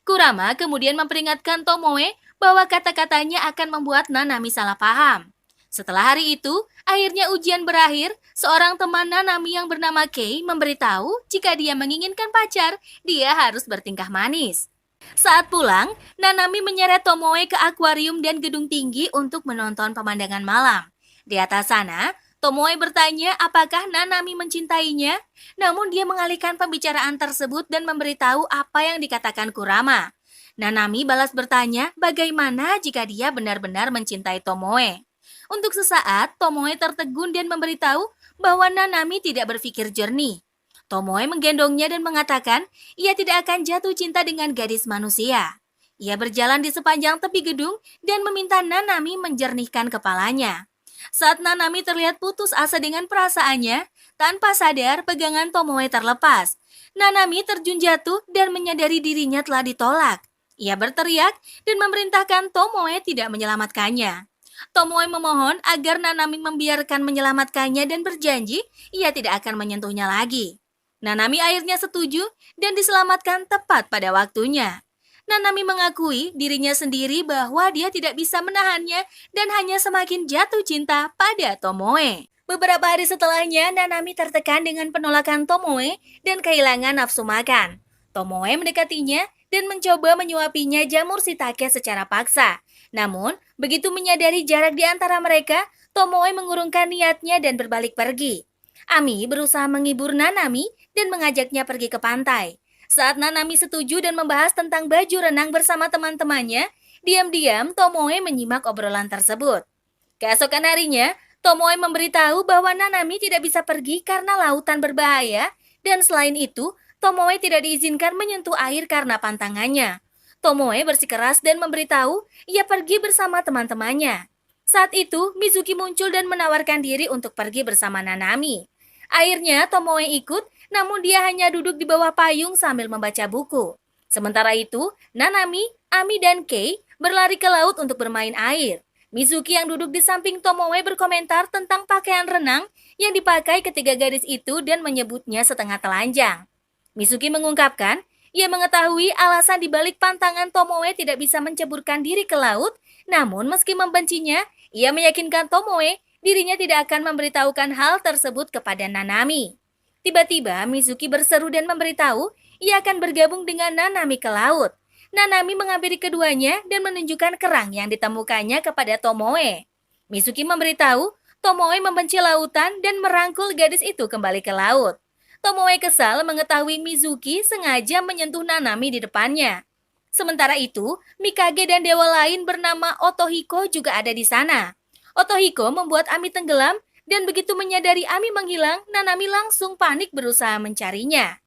Kurama kemudian memperingatkan Tomoe bahwa kata-katanya akan membuat Nanami salah paham. Setelah hari itu, akhirnya ujian berakhir, seorang teman Nanami yang bernama Kei memberitahu jika dia menginginkan pacar, dia harus bertingkah manis. Saat pulang, Nanami menyeret Tomoe ke akuarium dan gedung tinggi untuk menonton pemandangan malam. Di atas sana, Tomoe bertanya apakah Nanami mencintainya, namun dia mengalihkan pembicaraan tersebut dan memberitahu apa yang dikatakan Kurama. Nanami balas bertanya bagaimana jika dia benar-benar mencintai Tomoe. Untuk sesaat, Tomoe tertegun dan memberitahu bahwa Nanami tidak berpikir jernih. Tomoe menggendongnya dan mengatakan ia tidak akan jatuh cinta dengan gadis manusia. Ia berjalan di sepanjang tepi gedung dan meminta Nanami menjernihkan kepalanya. Saat Nanami terlihat putus asa dengan perasaannya, tanpa sadar pegangan Tomoe terlepas. Nanami terjun jatuh dan menyadari dirinya telah ditolak. Ia berteriak dan memerintahkan Tomoe tidak menyelamatkannya. Tomoe memohon agar Nanami membiarkan menyelamatkannya dan berjanji ia tidak akan menyentuhnya lagi. Nanami akhirnya setuju dan diselamatkan tepat pada waktunya. Nanami mengakui dirinya sendiri bahwa dia tidak bisa menahannya dan hanya semakin jatuh cinta pada Tomoe. Beberapa hari setelahnya, Nanami tertekan dengan penolakan Tomoe dan kehilangan nafsu makan. Tomoe mendekatinya dan mencoba menyuapinya jamur shiitake secara paksa. Namun, begitu menyadari jarak di antara mereka, Tomoe mengurungkan niatnya dan berbalik pergi. Ami berusaha menghibur Nanami dan mengajaknya pergi ke pantai. Saat Nanami setuju dan membahas tentang baju renang bersama teman-temannya, diam-diam Tomoe menyimak obrolan tersebut. Keesokan harinya, Tomoe memberitahu bahwa Nanami tidak bisa pergi karena lautan berbahaya, dan selain itu, Tomoe tidak diizinkan menyentuh air karena pantangannya. Tomoe bersikeras dan memberitahu ia pergi bersama teman-temannya. Saat itu, Mizuki muncul dan menawarkan diri untuk pergi bersama Nanami. Akhirnya, Tomoe ikut, namun dia hanya duduk di bawah payung sambil membaca buku. Sementara itu, Nanami, Ami, dan Kei berlari ke laut untuk bermain air. Mizuki yang duduk di samping Tomoe berkomentar tentang pakaian renang yang dipakai ketiga gadis itu dan menyebutnya setengah telanjang. Mizuki mengungkapkan, ia mengetahui alasan dibalik pantangan Tomoe tidak bisa menceburkan diri ke laut, namun meski membencinya, ia meyakinkan Tomoe dirinya tidak akan memberitahukan hal tersebut kepada Nanami. Tiba-tiba Mizuki berseru dan memberitahu ia akan bergabung dengan Nanami ke laut. Nanami menghampiri keduanya dan menunjukkan kerang yang ditemukannya kepada Tomoe. Mizuki memberitahu Tomoe membenci lautan dan merangkul gadis itu kembali ke laut. Tomoe kesal mengetahui Mizuki sengaja menyentuh Nanami di depannya. Sementara itu, Mikage dan dewa lain bernama Otohiko juga ada di sana. Otohiko membuat Ami tenggelam dan begitu menyadari Ami menghilang, Nanami langsung panik berusaha mencarinya.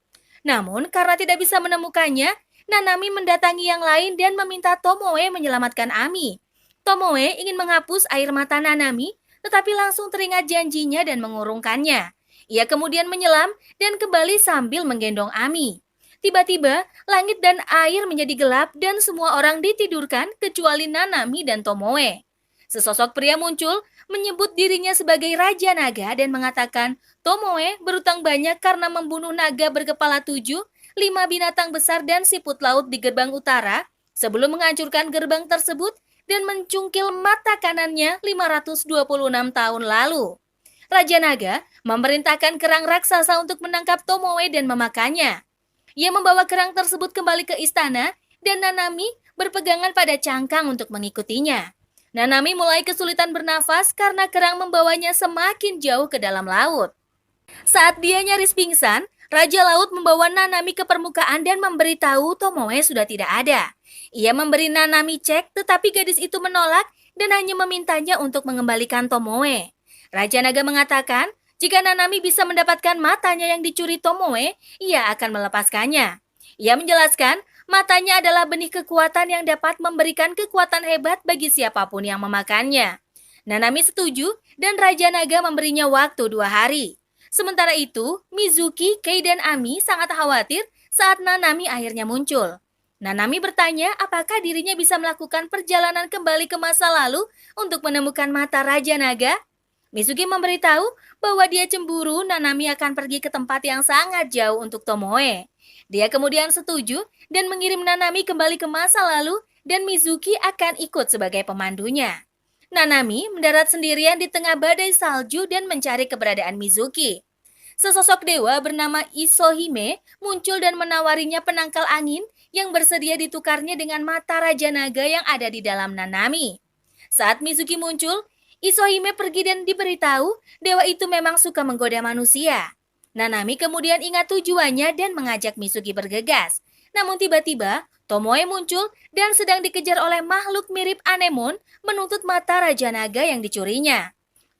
Namun, karena tidak bisa menemukannya, Nanami mendatangi yang lain dan meminta Tomoe menyelamatkan Ami. Tomoe ingin menghapus air mata Nanami, tetapi langsung teringat janjinya dan mengurungkannya. Ia kemudian menyelam dan kembali sambil menggendong Ami. Tiba-tiba, langit dan air menjadi gelap dan semua orang ditidurkan kecuali Nanami dan Tomoe. Sesosok pria muncul, menyebut dirinya sebagai Raja Naga dan mengatakan Tomoe berutang banyak karena membunuh naga berkepala 7, 5 binatang besar dan siput laut di gerbang utara sebelum menghancurkan gerbang tersebut dan mencungkil mata kanannya 526 tahun lalu. Raja Naga memerintahkan kerang raksasa untuk menangkap Tomoe dan memakannya. Ia membawa kerang tersebut kembali ke istana dan Nanami berpegangan pada cangkang untuk mengikutinya. Nanami mulai kesulitan bernafas karena kerang membawanya semakin jauh ke dalam laut. Saat dia nyaris pingsan, Raja Laut membawa Nanami ke permukaan dan memberitahu Tomoe sudah tidak ada. Ia memberi Nanami cek, tetapi gadis itu menolak dan hanya memintanya untuk mengembalikan Tomoe. Raja Naga mengatakan, jika Nanami bisa mendapatkan matanya yang dicuri Tomoe, ia akan melepaskannya. Ia menjelaskan, matanya adalah benih kekuatan yang dapat memberikan kekuatan hebat bagi siapapun yang memakannya. Nanami setuju dan Raja Naga memberinya waktu 2 hari. Sementara itu, Mizuki, Kei, dan Ami sangat khawatir saat Nanami akhirnya muncul. Nanami bertanya apakah dirinya bisa melakukan perjalanan kembali ke masa lalu untuk menemukan mata Raja Naga. Mizuki memberitahu bahwa dia cemburu Nanami akan pergi ke tempat yang sangat jauh untuk Tomoe. Dia kemudian setuju dan mengirim Nanami kembali ke masa lalu dan Mizuki akan ikut sebagai pemandunya. Nanami mendarat sendirian di tengah badai salju dan mencari keberadaan Mizuki. Sesosok dewa bernama Isohime muncul dan menawarinya penangkal angin yang bersedia ditukarnya dengan mata Raja Naga yang ada di dalam Nanami. Saat Mizuki muncul, Isohime pergi dan diberitahu dewa itu memang suka menggoda manusia. Nanami kemudian ingat tujuannya dan mengajak Mizuki bergegas. Namun tiba-tiba, Tomoe muncul dan sedang dikejar oleh makhluk mirip anemon menuntut mata Raja Naga yang dicurinya.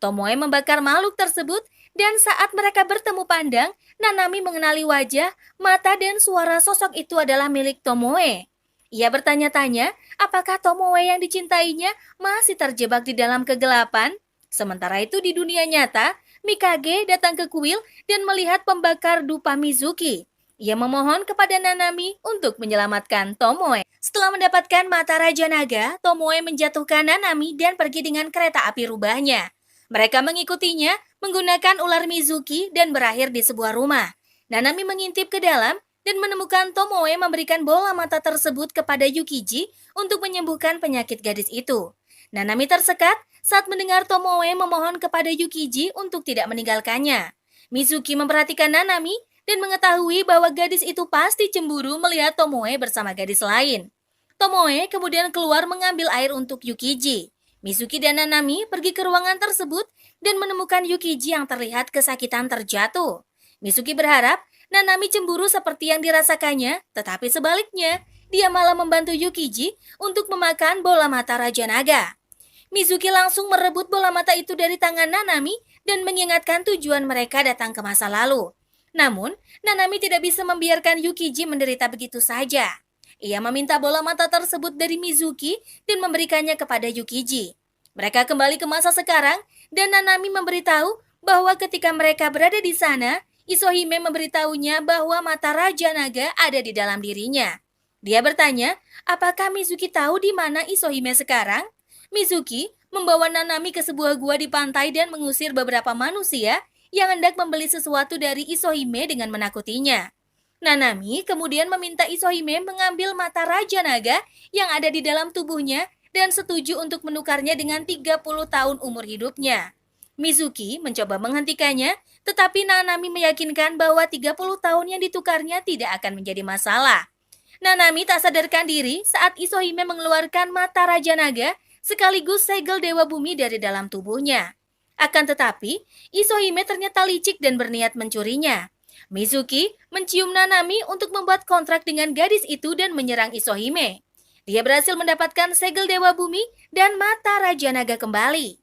Tomoe membakar makhluk tersebut dan saat mereka bertemu pandang, Nanami mengenali wajah, mata dan suara sosok itu adalah milik Tomoe. Ia bertanya-tanya apakah Tomoe yang dicintainya masih terjebak di dalam kegelapan. Sementara itu di dunia nyata, Mikage datang ke kuil dan melihat pembakar dupa Mizuki. Ia memohon kepada Nanami untuk menyelamatkan Tomoe. Setelah mendapatkan mata Raja Naga, Tomoe menjatuhkan Nanami dan pergi dengan kereta api rubahnya. Mereka mengikutinya menggunakan ular Mizuki dan berakhir di sebuah rumah. Nanami mengintip ke dalam dan menemukan Tomoe memberikan bola mata tersebut kepada Yukiji untuk menyembuhkan penyakit gadis itu. Nanami tersekat saat mendengar Tomoe memohon kepada Yukiji untuk tidak meninggalkannya. Mizuki memperhatikan Nanami dan mengetahui bahwa gadis itu pasti cemburu melihat Tomoe bersama gadis lain. Tomoe kemudian keluar mengambil air untuk Yukiji. Mizuki dan Nanami pergi ke ruangan tersebut dan menemukan Yukiji yang terlihat kesakitan terjatuh. Mizuki berharap Nanami cemburu seperti yang dirasakannya, tetapi sebaliknya, dia malah membantu Yukiji untuk memakan bola mata Raja Naga. Mizuki langsung merebut bola mata itu dari tangan Nanami dan mengingatkan tujuan mereka datang ke masa lalu. Namun, Nanami tidak bisa membiarkan Yukiji menderita begitu saja. Ia meminta bola mata tersebut dari Mizuki dan memberikannya kepada Yukiji. Mereka kembali ke masa sekarang dan Nanami memberitahu bahwa ketika mereka berada di sana, Isohime memberitahunya bahwa mata Raja Naga ada di dalam dirinya. Dia bertanya, apakah Mizuki tahu di mana Isohime sekarang? Mizuki membawa Nanami ke sebuah gua di pantai dan mengusir beberapa manusia yang hendak membeli sesuatu dari Isohime dengan menakutinya. Nanami kemudian meminta Isohime mengambil mata Raja Naga yang ada di dalam tubuhnya dan setuju untuk menukarnya dengan 30 tahun umur hidupnya. Mizuki mencoba menghentikannya, tetapi Nanami meyakinkan bahwa 30 tahun yang ditukarnya tidak akan menjadi masalah. Nanami tak sadarkan diri saat Isohime mengeluarkan mata Raja Naga sekaligus segel Dewa Bumi dari dalam tubuhnya. Akan tetapi, Isohime ternyata licik dan berniat mencurinya. Mizuki mencium Nanami untuk membuat kontrak dengan gadis itu dan menyerang Isohime. Dia berhasil mendapatkan segel Dewa Bumi dan mata Raja Naga kembali.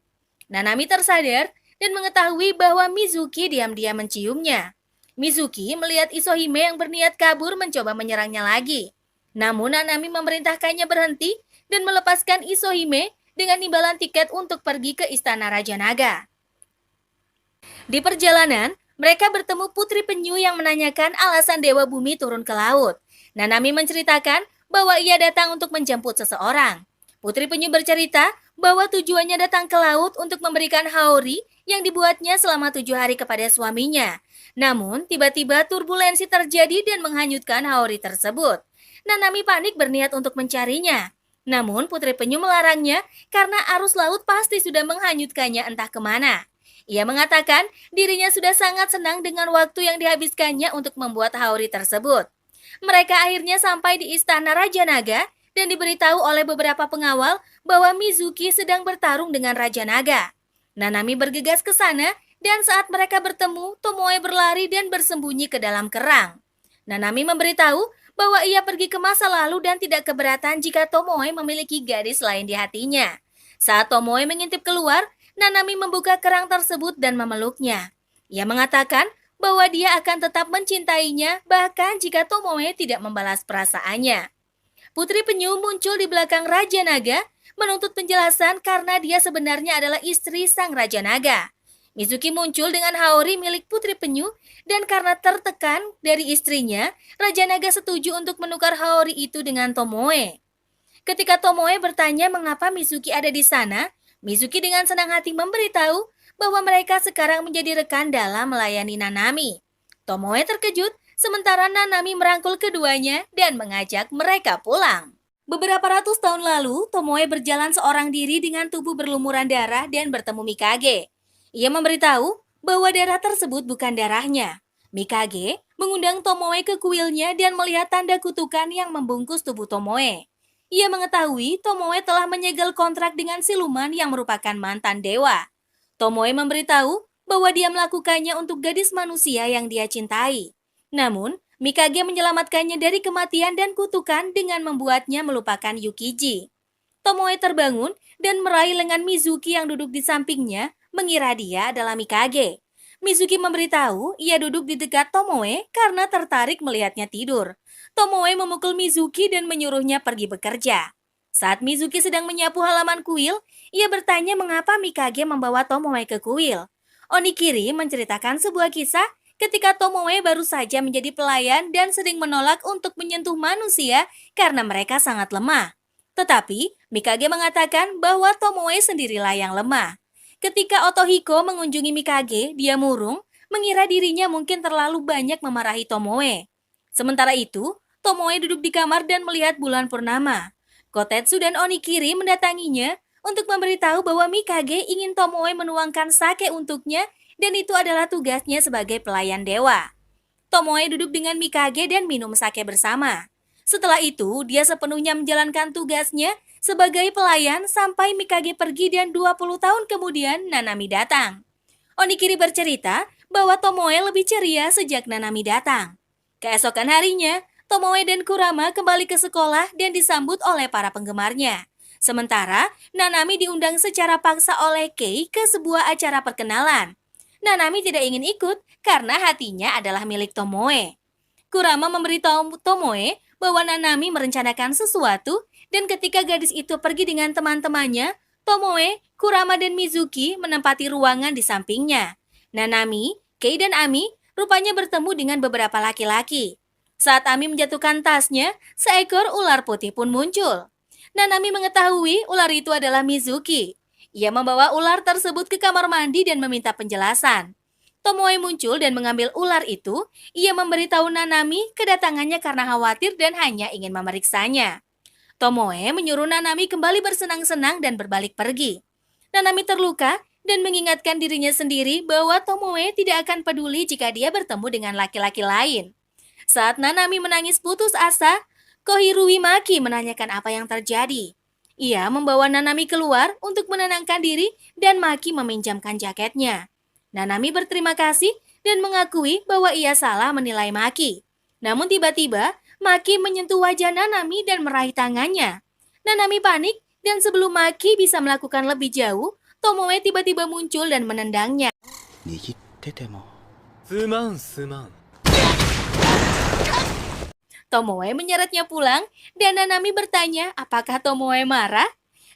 Nanami tersadar dan mengetahui bahwa Mizuki diam-diam menciumnya. Mizuki melihat Isohime yang berniat kabur mencoba menyerangnya lagi. Namun Nanami memerintahkannya berhenti dan melepaskan Isohime dengan imbalan tiket untuk pergi ke Istana Raja Naga. Di perjalanan, mereka bertemu Putri Penyu yang menanyakan alasan Dewa Bumi turun ke laut. Nanami menceritakan bahwa ia datang untuk menjemput seseorang. Putri Penyu bercerita bahwa tujuannya datang ke laut untuk memberikan haori yang dibuatnya selama 7 hari kepada suaminya. Namun, tiba-tiba turbulensi terjadi dan menghanyutkan haori tersebut. Nanami panik berniat untuk mencarinya. Namun Putri Penyu melarangnya karena arus laut pasti sudah menghanyutkannya entah kemana. Ia mengatakan dirinya sudah sangat senang dengan waktu yang dihabiskannya untuk membuat haori tersebut. Mereka akhirnya sampai di Istana Raja Naga dan diberitahu oleh beberapa pengawal bahwa Mizuki sedang bertarung dengan Raja Naga. Nanami bergegas ke sana dan saat mereka bertemu, Tomoe berlari dan bersembunyi ke dalam kerang. Nanami memberitahu bahwa ia pergi ke masa lalu dan tidak keberatan jika Tomoe memiliki gadis lain di hatinya. Saat Tomoe mengintip keluar, Nanami membuka kerang tersebut dan memeluknya. Ia mengatakan bahwa dia akan tetap mencintainya bahkan jika Tomoe tidak membalas perasaannya. Putri Penyu muncul di belakang Raja Naga menuntut penjelasan karena dia sebenarnya adalah istri sang Raja Naga. Mizuki muncul dengan haori milik Putri Penyu dan karena tertekan dari istrinya, Raja Naga setuju untuk menukar haori itu dengan Tomoe. Ketika Tomoe bertanya mengapa Mizuki ada di sana, Mizuki dengan senang hati memberitahu bahwa mereka sekarang menjadi rekan dalam melayani Nanami. Tomoe terkejut, sementara Nanami merangkul keduanya dan mengajak mereka pulang. Beberapa ratus tahun lalu, Tomoe berjalan seorang diri dengan tubuh berlumuran darah dan bertemu Mikage. Ia memberitahu bahwa darah tersebut bukan darahnya. Mikage mengundang Tomoe ke kuilnya dan melihat tanda kutukan yang membungkus tubuh Tomoe. Ia mengetahui Tomoe telah menyegel kontrak dengan siluman yang merupakan mantan dewa. Tomoe memberitahu bahwa dia melakukannya untuk gadis manusia yang dia cintai. Namun, Mikage menyelamatkannya dari kematian dan kutukan dengan membuatnya melupakan Yukiji. Tomoe terbangun dan meraih lengan Mizuki yang duduk di sampingnya, mengira dia adalah Mikage. Mizuki memberitahu ia duduk di dekat Tomoe karena tertarik melihatnya tidur. Tomoe memukul Mizuki dan menyuruhnya pergi bekerja. Saat Mizuki sedang menyapu halaman kuil, ia bertanya mengapa Mikage membawa Tomoe ke kuil. Onikiri menceritakan sebuah kisah ketika Tomoe baru saja menjadi pelayan dan sering menolak untuk menyentuh manusia karena mereka sangat lemah. Tetapi, Mikage mengatakan bahwa Tomoe sendirilah yang lemah. Ketika Otohiko mengunjungi Mikage, dia murung, mengira dirinya mungkin terlalu banyak memarahi Tomoe. Sementara itu, Tomoe duduk di kamar dan melihat bulan purnama. Kotetsu dan Onikiri mendatanginya untuk memberitahu bahwa Mikage ingin Tomoe menuangkan sake untuknya dan itu adalah tugasnya sebagai pelayan dewa. Tomoe duduk dengan Mikage dan minum sake bersama. Setelah itu, dia sepenuhnya menjalankan tugasnya sebagai pelayan sampai Mikage pergi dan 20 tahun kemudian Nanami datang. Onikiri bercerita bahwa Tomoe lebih ceria sejak Nanami datang. Keesokan harinya, Tomoe dan Kurama kembali ke sekolah dan disambut oleh para penggemarnya. Sementara, Nanami diundang secara paksa oleh Kei ke sebuah acara perkenalan. Nanami tidak ingin ikut karena hatinya adalah milik Tomoe. Kurama memberitahu Tomoe bahwa Nanami merencanakan sesuatu dan ketika gadis itu pergi dengan teman-temannya, Tomoe, Kurama, dan Mizuki menempati ruangan di sampingnya. Nanami, Kei, dan Ami rupanya bertemu dengan beberapa laki-laki. Saat Ami menjatuhkan tasnya, seekor ular putih pun muncul. Nanami mengetahui ular itu adalah Mizuki. Ia membawa ular tersebut ke kamar mandi dan meminta penjelasan. Tomoe muncul dan mengambil ular itu. Ia memberitahu Nanami kedatangannya karena khawatir dan hanya ingin memeriksanya. Tomoe menyuruh Nanami kembali bersenang-senang dan berbalik pergi. Nanami terluka dan mengingatkan dirinya sendiri bahwa Tomoe tidak akan peduli jika dia bertemu dengan laki-laki lain. Saat Nanami menangis putus asa, Kohirui Maki menanyakan apa yang terjadi. Ia membawa Nanami keluar untuk menenangkan diri dan Maki meminjamkan jaketnya. Nanami berterima kasih dan mengakui bahwa ia salah menilai Maki. Namun tiba-tiba, Maki menyentuh wajah Nanami dan meraih tangannya. Nanami panik dan sebelum Maki bisa melakukan lebih jauh, Tomoe tiba-tiba muncul dan menendangnya. 握っててもすまんすまん。 Tomoe menyeretnya pulang dan Nanami bertanya apakah Tomoe marah.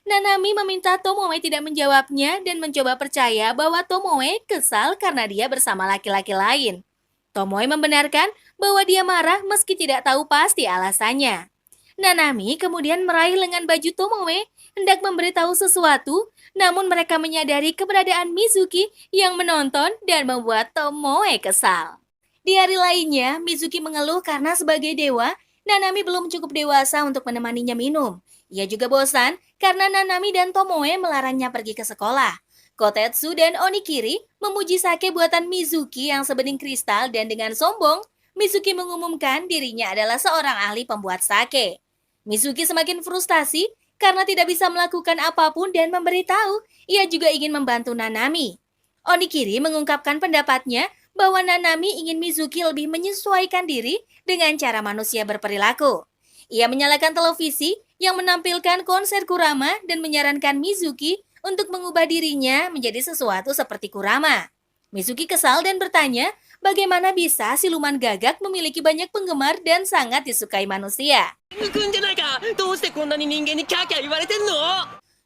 Nanami meminta Tomoe tidak menjawabnya dan mencoba percaya bahwa Tomoe kesal karena dia bersama laki-laki lain. Tomoe membenarkan bahwa dia marah meski tidak tahu pasti alasannya. Nanami kemudian meraih lengan baju Tomoe hendak memberitahu sesuatu, namun mereka menyadari keberadaan Mizuki yang menonton dan membuat Tomoe kesal. Di hari lainnya, Mizuki mengeluh karena sebagai dewa, Nanami belum cukup dewasa untuk menemaninya minum. Ia juga bosan karena Nanami dan Tomoe melarangnya pergi ke sekolah. Kotetsu dan Onikiri memuji sake buatan Mizuki yang sebening kristal dan dengan sombong, Mizuki mengumumkan dirinya adalah seorang ahli pembuat sake. Mizuki semakin frustasi karena tidak bisa melakukan apapun dan memberitahu ia juga ingin membantu Nanami. Onikiri mengungkapkan pendapatnya bahwa Nanami ingin Mizuki lebih menyesuaikan diri dengan cara manusia berperilaku. Ia menyalakan televisi yang menampilkan konser Kurama dan menyarankan Mizuki untuk mengubah dirinya menjadi sesuatu seperti Kurama. Mizuki kesal dan bertanya bagaimana bisa siluman gagak memiliki banyak penggemar dan sangat disukai manusia.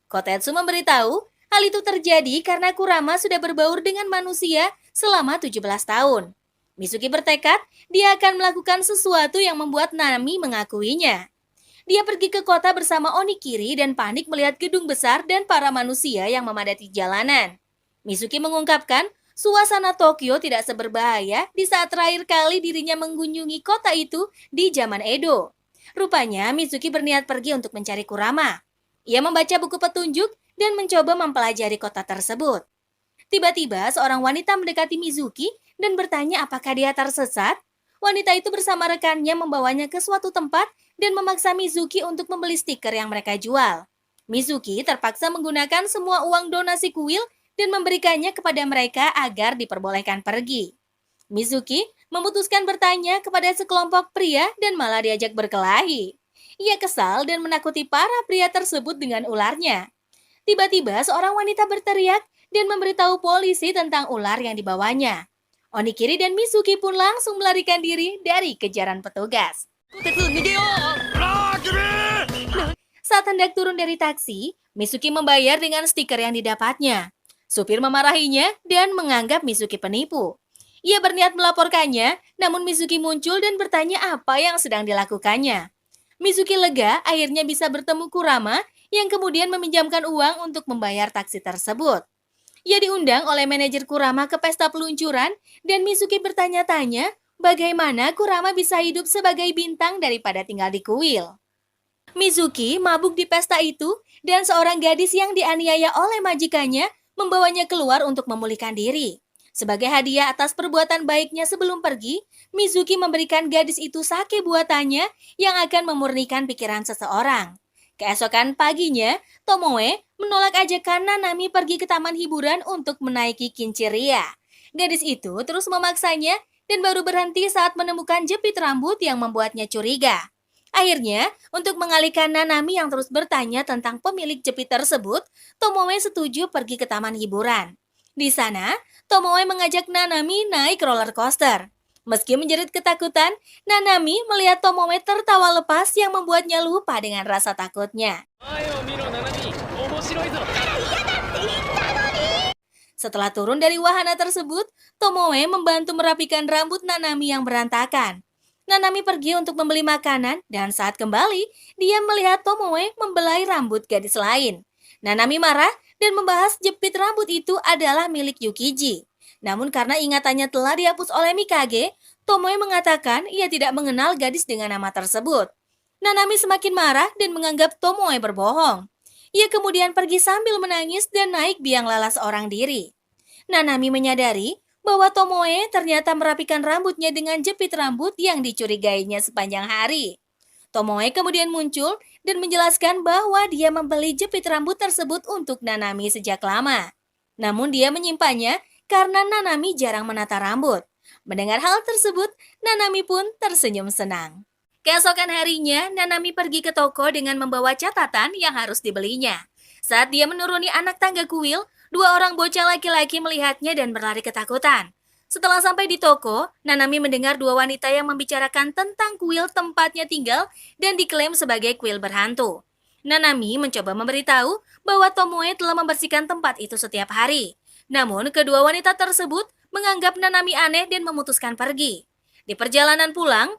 Kotetsu memberitahu hal itu terjadi karena Kurama sudah berbaur dengan manusia selama 17 tahun. Mizuki bertekad dia akan melakukan sesuatu yang membuat Nami mengakuinya. Dia pergi ke kota bersama Onikiri dan panik melihat gedung besar dan para manusia yang memadati jalanan. Mizuki mengungkapkan suasana Tokyo tidak seberbahaya di saat terakhir kali dirinya mengunjungi kota itu di zaman Edo. Rupanya Mizuki berniat pergi untuk mencari Kurama. Ia membaca buku petunjuk dan mencoba mempelajari kota tersebut. Tiba-tiba seorang wanita mendekati Mizuki dan bertanya apakah dia tersesat. Wanita itu bersama rekannya membawanya ke suatu tempat dan memaksa Mizuki untuk membeli stiker yang mereka jual. Mizuki terpaksa menggunakan semua uang donasi kuil dan memberikannya kepada mereka agar diperbolehkan pergi. Mizuki memutuskan bertanya kepada sekelompok pria dan malah diajak berkelahi. Ia kesal dan menakuti para pria tersebut dengan ularnya. Tiba-tiba seorang wanita berteriak dan memberitahu polisi tentang ular yang dibawanya. Onikiri dan Mizuki pun langsung melarikan diri dari kejaran petugas. Saat hendak turun dari taksi, Mizuki membayar dengan stiker yang didapatnya. Supir memarahinya dan menganggap Mizuki penipu. Ia berniat melaporkannya, namun Mizuki muncul dan bertanya apa yang sedang dilakukannya. Mizuki lega akhirnya bisa bertemu Kurama yang kemudian meminjamkan uang untuk membayar taksi tersebut. Ia diundang oleh manajer Kurama ke pesta peluncuran dan Mizuki bertanya-tanya bagaimana Kurama bisa hidup sebagai bintang daripada tinggal di kuil. Mizuki mabuk di pesta itu dan seorang gadis yang dianiaya oleh majikannya membawanya keluar untuk memulihkan diri. Sebagai hadiah atas perbuatan baiknya sebelum pergi, Mizuki memberikan gadis itu sake buatannya yang akan memurnikan pikiran seseorang. Keesokan paginya, Tomoe menolak ajakan Nanami pergi ke taman hiburan untuk menaiki Kinchiria. Gadis itu terus memaksanya dan baru berhenti saat menemukan jepit rambut yang membuatnya curiga. Akhirnya, untuk mengalihkan Nanami yang terus bertanya tentang pemilik jepit tersebut, Tomoe setuju pergi ke taman hiburan. Di sana, Tomoe mengajak Nanami naik roller coaster. Meski menjerit ketakutan, Nanami melihat Tomoe tertawa lepas yang membuatnya lupa dengan rasa takutnya. Setelah turun dari wahana tersebut, Tomoe membantu merapikan rambut Nanami yang berantakan. Nanami pergi untuk membeli makanan dan saat kembali, dia melihat Tomoe membelai rambut gadis lain. Nanami marah dan membahas jepit rambut itu adalah milik Yukiji. Namun karena ingatannya telah dihapus oleh Mikage, Tomoe mengatakan ia tidak mengenal gadis dengan nama tersebut. Nanami semakin marah dan menganggap Tomoe berbohong. Ia kemudian pergi sambil menangis dan naik biang lala seorang diri. Nanami menyadari bahwa Tomoe ternyata merapikan rambutnya dengan jepit rambut yang dicurigainya sepanjang hari. Tomoe kemudian muncul dan menjelaskan bahwa dia membeli jepit rambut tersebut untuk Nanami sejak lama. Namun dia menyimpannya karena Nanami jarang menata rambut. Mendengar hal tersebut, Nanami pun tersenyum senang. Keesokan harinya, Nanami pergi ke toko dengan membawa catatan yang harus dibelinya. Saat dia menuruni anak tangga kuil, dua orang bocah laki-laki melihatnya dan berlari ketakutan. Setelah sampai di toko, Nanami mendengar dua wanita yang membicarakan tentang kuil tempatnya tinggal dan diklaim sebagai kuil berhantu. Nanami mencoba memberitahu bahwa Tomoe telah membersihkan tempat itu setiap hari. Namun, kedua wanita tersebut menganggap Nanami aneh dan memutuskan pergi. Di perjalanan pulang,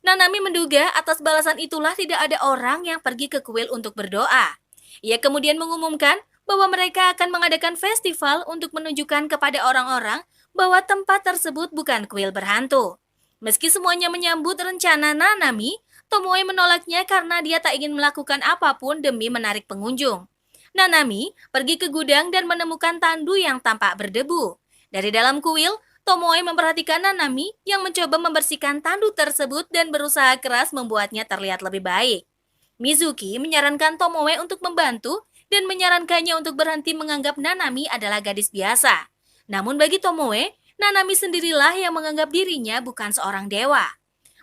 Nanami menduga atas balasan itulah tidak ada orang yang pergi ke kuil untuk berdoa. Ia kemudian mengumumkan bahwa mereka akan mengadakan festival untuk menunjukkan kepada orang-orang bahwa tempat tersebut bukan kuil berhantu. Meski semuanya menyambut rencana Nanami, Tomoe menolaknya karena dia tak ingin melakukan apapun demi menarik pengunjung. Nanami pergi ke gudang dan menemukan tandu yang tampak berdebu. Dari dalam kuil, Tomoe memperhatikan Nanami yang mencoba membersihkan tandu tersebut dan berusaha keras membuatnya terlihat lebih baik. Mizuki menyarankan Tomoe untuk membantu dan menyarankannya untuk berhenti menganggap Nanami adalah gadis biasa. Namun bagi Tomoe, Nanami sendirilah yang menganggap dirinya bukan seorang dewa.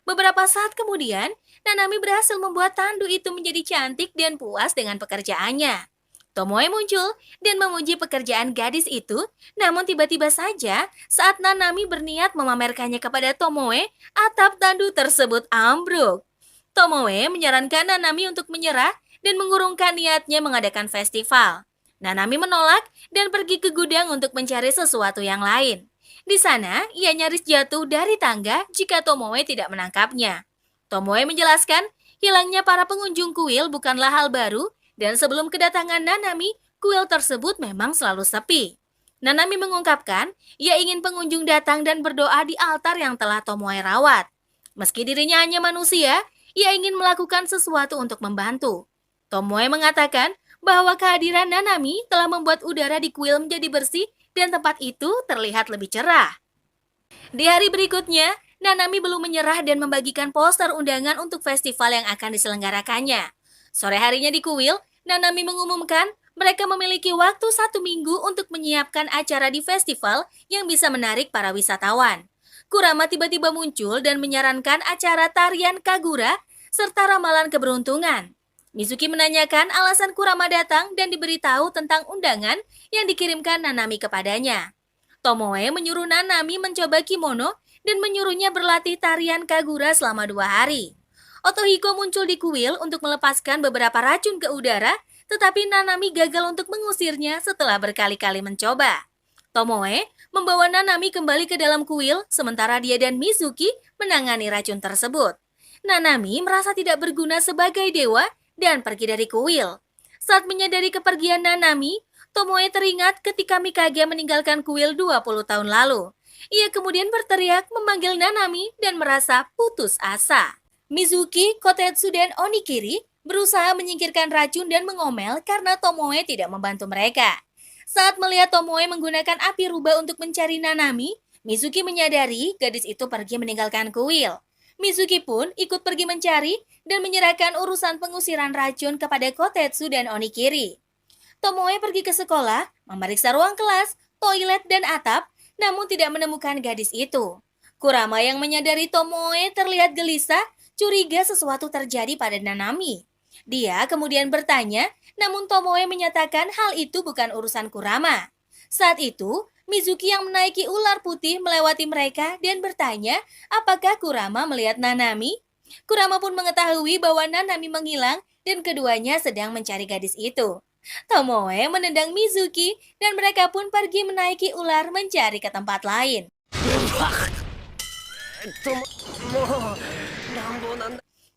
Beberapa saat kemudian, Nanami berhasil membuat tandu itu menjadi cantik dan puas dengan pekerjaannya. Tomoe muncul dan memuji pekerjaan gadis itu, namun tiba-tiba saja saat Nanami berniat memamerkannya kepada Tomoe, atap tandu tersebut ambruk. Tomoe menyarankan Nanami untuk menyerah dan mengurungkan niatnya mengadakan festival. Nanami menolak dan pergi ke gudang untuk mencari sesuatu yang lain. Di sana, ia nyaris jatuh dari tangga jika Tomoe tidak menangkapnya. Tomoe menjelaskan, hilangnya para pengunjung kuil bukanlah hal baru, dan sebelum kedatangan Nanami, kuil tersebut memang selalu sepi. Nanami mengungkapkan, ia ingin pengunjung datang dan berdoa di altar yang telah Tomoe rawat. Meski dirinya hanya manusia, ia ingin melakukan sesuatu untuk membantu. Tomoe mengatakan bahwa kehadiran Nanami telah membuat udara di kuil menjadi bersih dan tempat itu terlihat lebih cerah. Di hari berikutnya, Nanami belum menyerah dan membagikan poster undangan untuk festival yang akan diselenggarakannya. Sore harinya di kuil, Nanami mengumumkan mereka memiliki waktu 1 minggu untuk menyiapkan acara di festival yang bisa menarik para wisatawan. Kurama tiba-tiba muncul dan menyarankan acara tarian Kagura serta ramalan keberuntungan. Mizuki menanyakan alasan Kurama datang dan diberitahu tentang undangan yang dikirimkan Nanami kepadanya. Tomoe menyuruh Nanami mencoba kimono dan menyuruhnya berlatih tarian Kagura selama 2 hari. Otohiko muncul di kuil untuk melepaskan beberapa racun ke udara, tetapi Nanami gagal untuk mengusirnya setelah berkali-kali mencoba. Tomoe membawa Nanami kembali ke dalam kuil, sementara dia dan Mizuki menangani racun tersebut. Nanami merasa tidak berguna sebagai dewa dan pergi dari kuil. Saat menyadari kepergian Nanami, Tomoe teringat ketika Mikage meninggalkan kuil 20 tahun lalu. Ia kemudian berteriak memanggil Nanami dan merasa putus asa. Mizuki, Kotetsu, dan Onikiri berusaha menyingkirkan racun dan mengomel karena Tomoe tidak membantu mereka. Saat melihat Tomoe menggunakan api rubah untuk mencari Nanami, Mizuki menyadari gadis itu pergi meninggalkan kuil. Mizuki pun ikut pergi mencari dan menyerahkan urusan pengusiran racun kepada Kotetsu dan Onikiri. Tomoe pergi ke sekolah, memeriksa ruang kelas, toilet, dan atap, namun tidak menemukan gadis itu. Kurama yang menyadari Tomoe terlihat gelisah curiga sesuatu terjadi pada Nanami. Dia kemudian bertanya, namun Tomoe menyatakan hal itu bukan urusan Kurama. Saat itu, Mizuki yang menaiki ular putih melewati mereka dan bertanya apakah Kurama melihat Nanami. Kurama pun mengetahui bahwa Nanami menghilang dan keduanya sedang mencari gadis itu. Tomoe menendang Mizuki dan mereka pun pergi menaiki ular mencari ke tempat lain.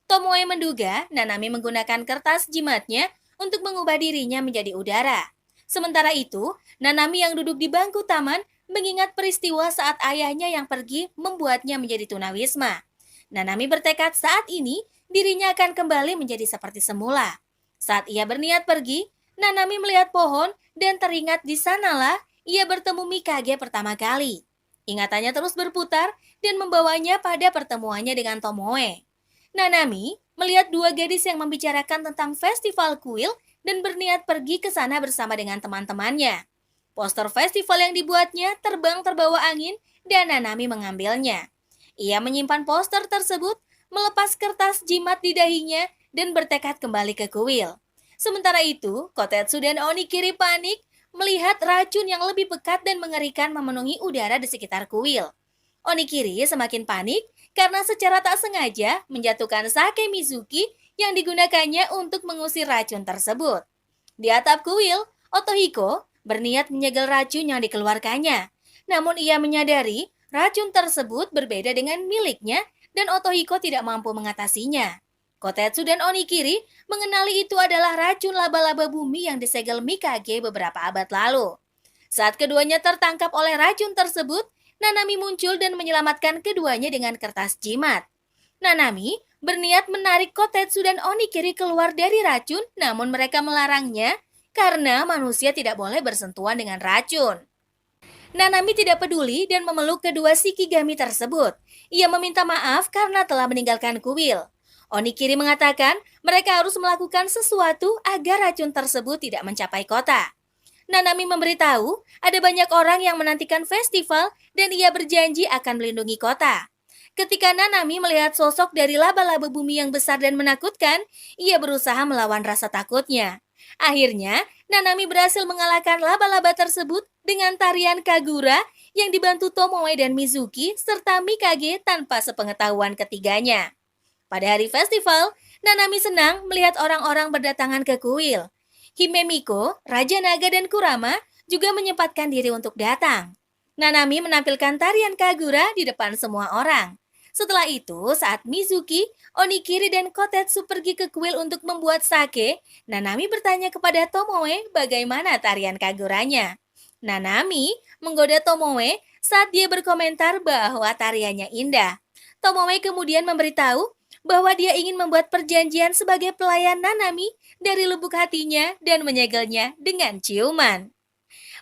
Tomoe menduga Nanami menggunakan kertas jimatnya untuk mengubah dirinya menjadi udara. Sementara itu, Nanami yang duduk di bangku taman mengingat peristiwa saat ayahnya yang pergi membuatnya menjadi tunawisma. Nanami bertekad saat ini dirinya akan kembali menjadi seperti semula. Saat ia berniat pergi, Nanami melihat pohon dan teringat di sanalah ia bertemu Mikage pertama kali. Ingatannya terus berputar dan membawanya pada pertemuannya dengan Tomoe. Nanami melihat dua gadis yang membicarakan tentang festival kuil dan berniat pergi ke sana bersama dengan teman-temannya. Poster festival yang dibuatnya terbang terbawa angin dan Nanami mengambilnya. Ia menyimpan poster tersebut, melepas kertas jimat di dahinya dan bertekad kembali ke kuil. Sementara itu, Kotetsu dan Onikiri panik melihat racun yang lebih pekat dan mengerikan memenuhi udara di sekitar kuil. Onikiri semakin panik karena secara tak sengaja menjatuhkan sake Mizuki yang digunakannya untuk mengusir racun tersebut. Di atap kuil, Otohiko berniat menyegel racun yang dikeluarkannya. Namun ia menyadari racun tersebut berbeda dengan miliknya dan Otohiko tidak mampu mengatasinya. Kotetsu dan Onikiri mengenali itu adalah racun laba-laba bumi yang disegel Mikage beberapa abad lalu. Saat keduanya tertangkap oleh racun tersebut, Nanami muncul dan menyelamatkan keduanya dengan kertas jimat. Nanami berniat menarik Kotetsu dan Onikiri keluar dari racun, namun mereka melarangnya karena manusia tidak boleh bersentuhan dengan racun. Nanami tidak peduli dan memeluk kedua Shikigami tersebut. Ia meminta maaf karena telah meninggalkan kuil. Onikiri mengatakan mereka harus melakukan sesuatu agar racun tersebut tidak mencapai kota. Nanami memberitahu ada banyak orang yang menantikan festival dan ia berjanji akan melindungi kota. Ketika Nanami melihat sosok dari laba-laba bumi yang besar dan menakutkan, ia berusaha melawan rasa takutnya. Akhirnya, Nanami berhasil mengalahkan laba-laba tersebut dengan tarian Kagura yang dibantu Tomoe dan Mizuki serta Mikage tanpa sepengetahuan ketiganya. Pada hari festival, Nanami senang melihat orang-orang berdatangan ke kuil. Himemiko, Raja Naga dan Kurama juga menyempatkan diri untuk datang. Nanami menampilkan tarian Kagura di depan semua orang. Setelah itu, saat Mizuki, Onikiri dan Kotetsu pergi ke kuil untuk membuat sake, Nanami bertanya kepada Tomoe bagaimana tarian Kaguranya. Nanami menggoda Tomoe saat dia berkomentar bahwa tariannya indah. Tomoe kemudian memberitahu bahwa dia ingin membuat perjanjian sebagai pelayan Nanami dari lubuk hatinya dan menyegelnya dengan ciuman.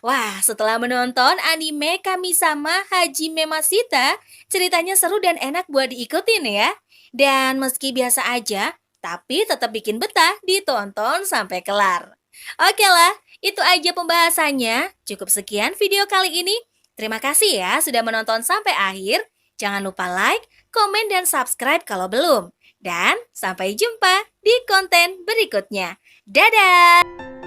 Wah, setelah menonton anime Kami-sama Hajime Mashita, ceritanya seru dan enak buat diikutin ya. Dan meski biasa aja, tapi tetap bikin betah ditonton sampai kelar. Oke lah, itu aja pembahasannya. Cukup sekian video kali ini. Terima kasih ya sudah menonton sampai akhir. Jangan lupa like, komen, dan subscribe kalau belum. Dan sampai jumpa di konten berikutnya. Dadah!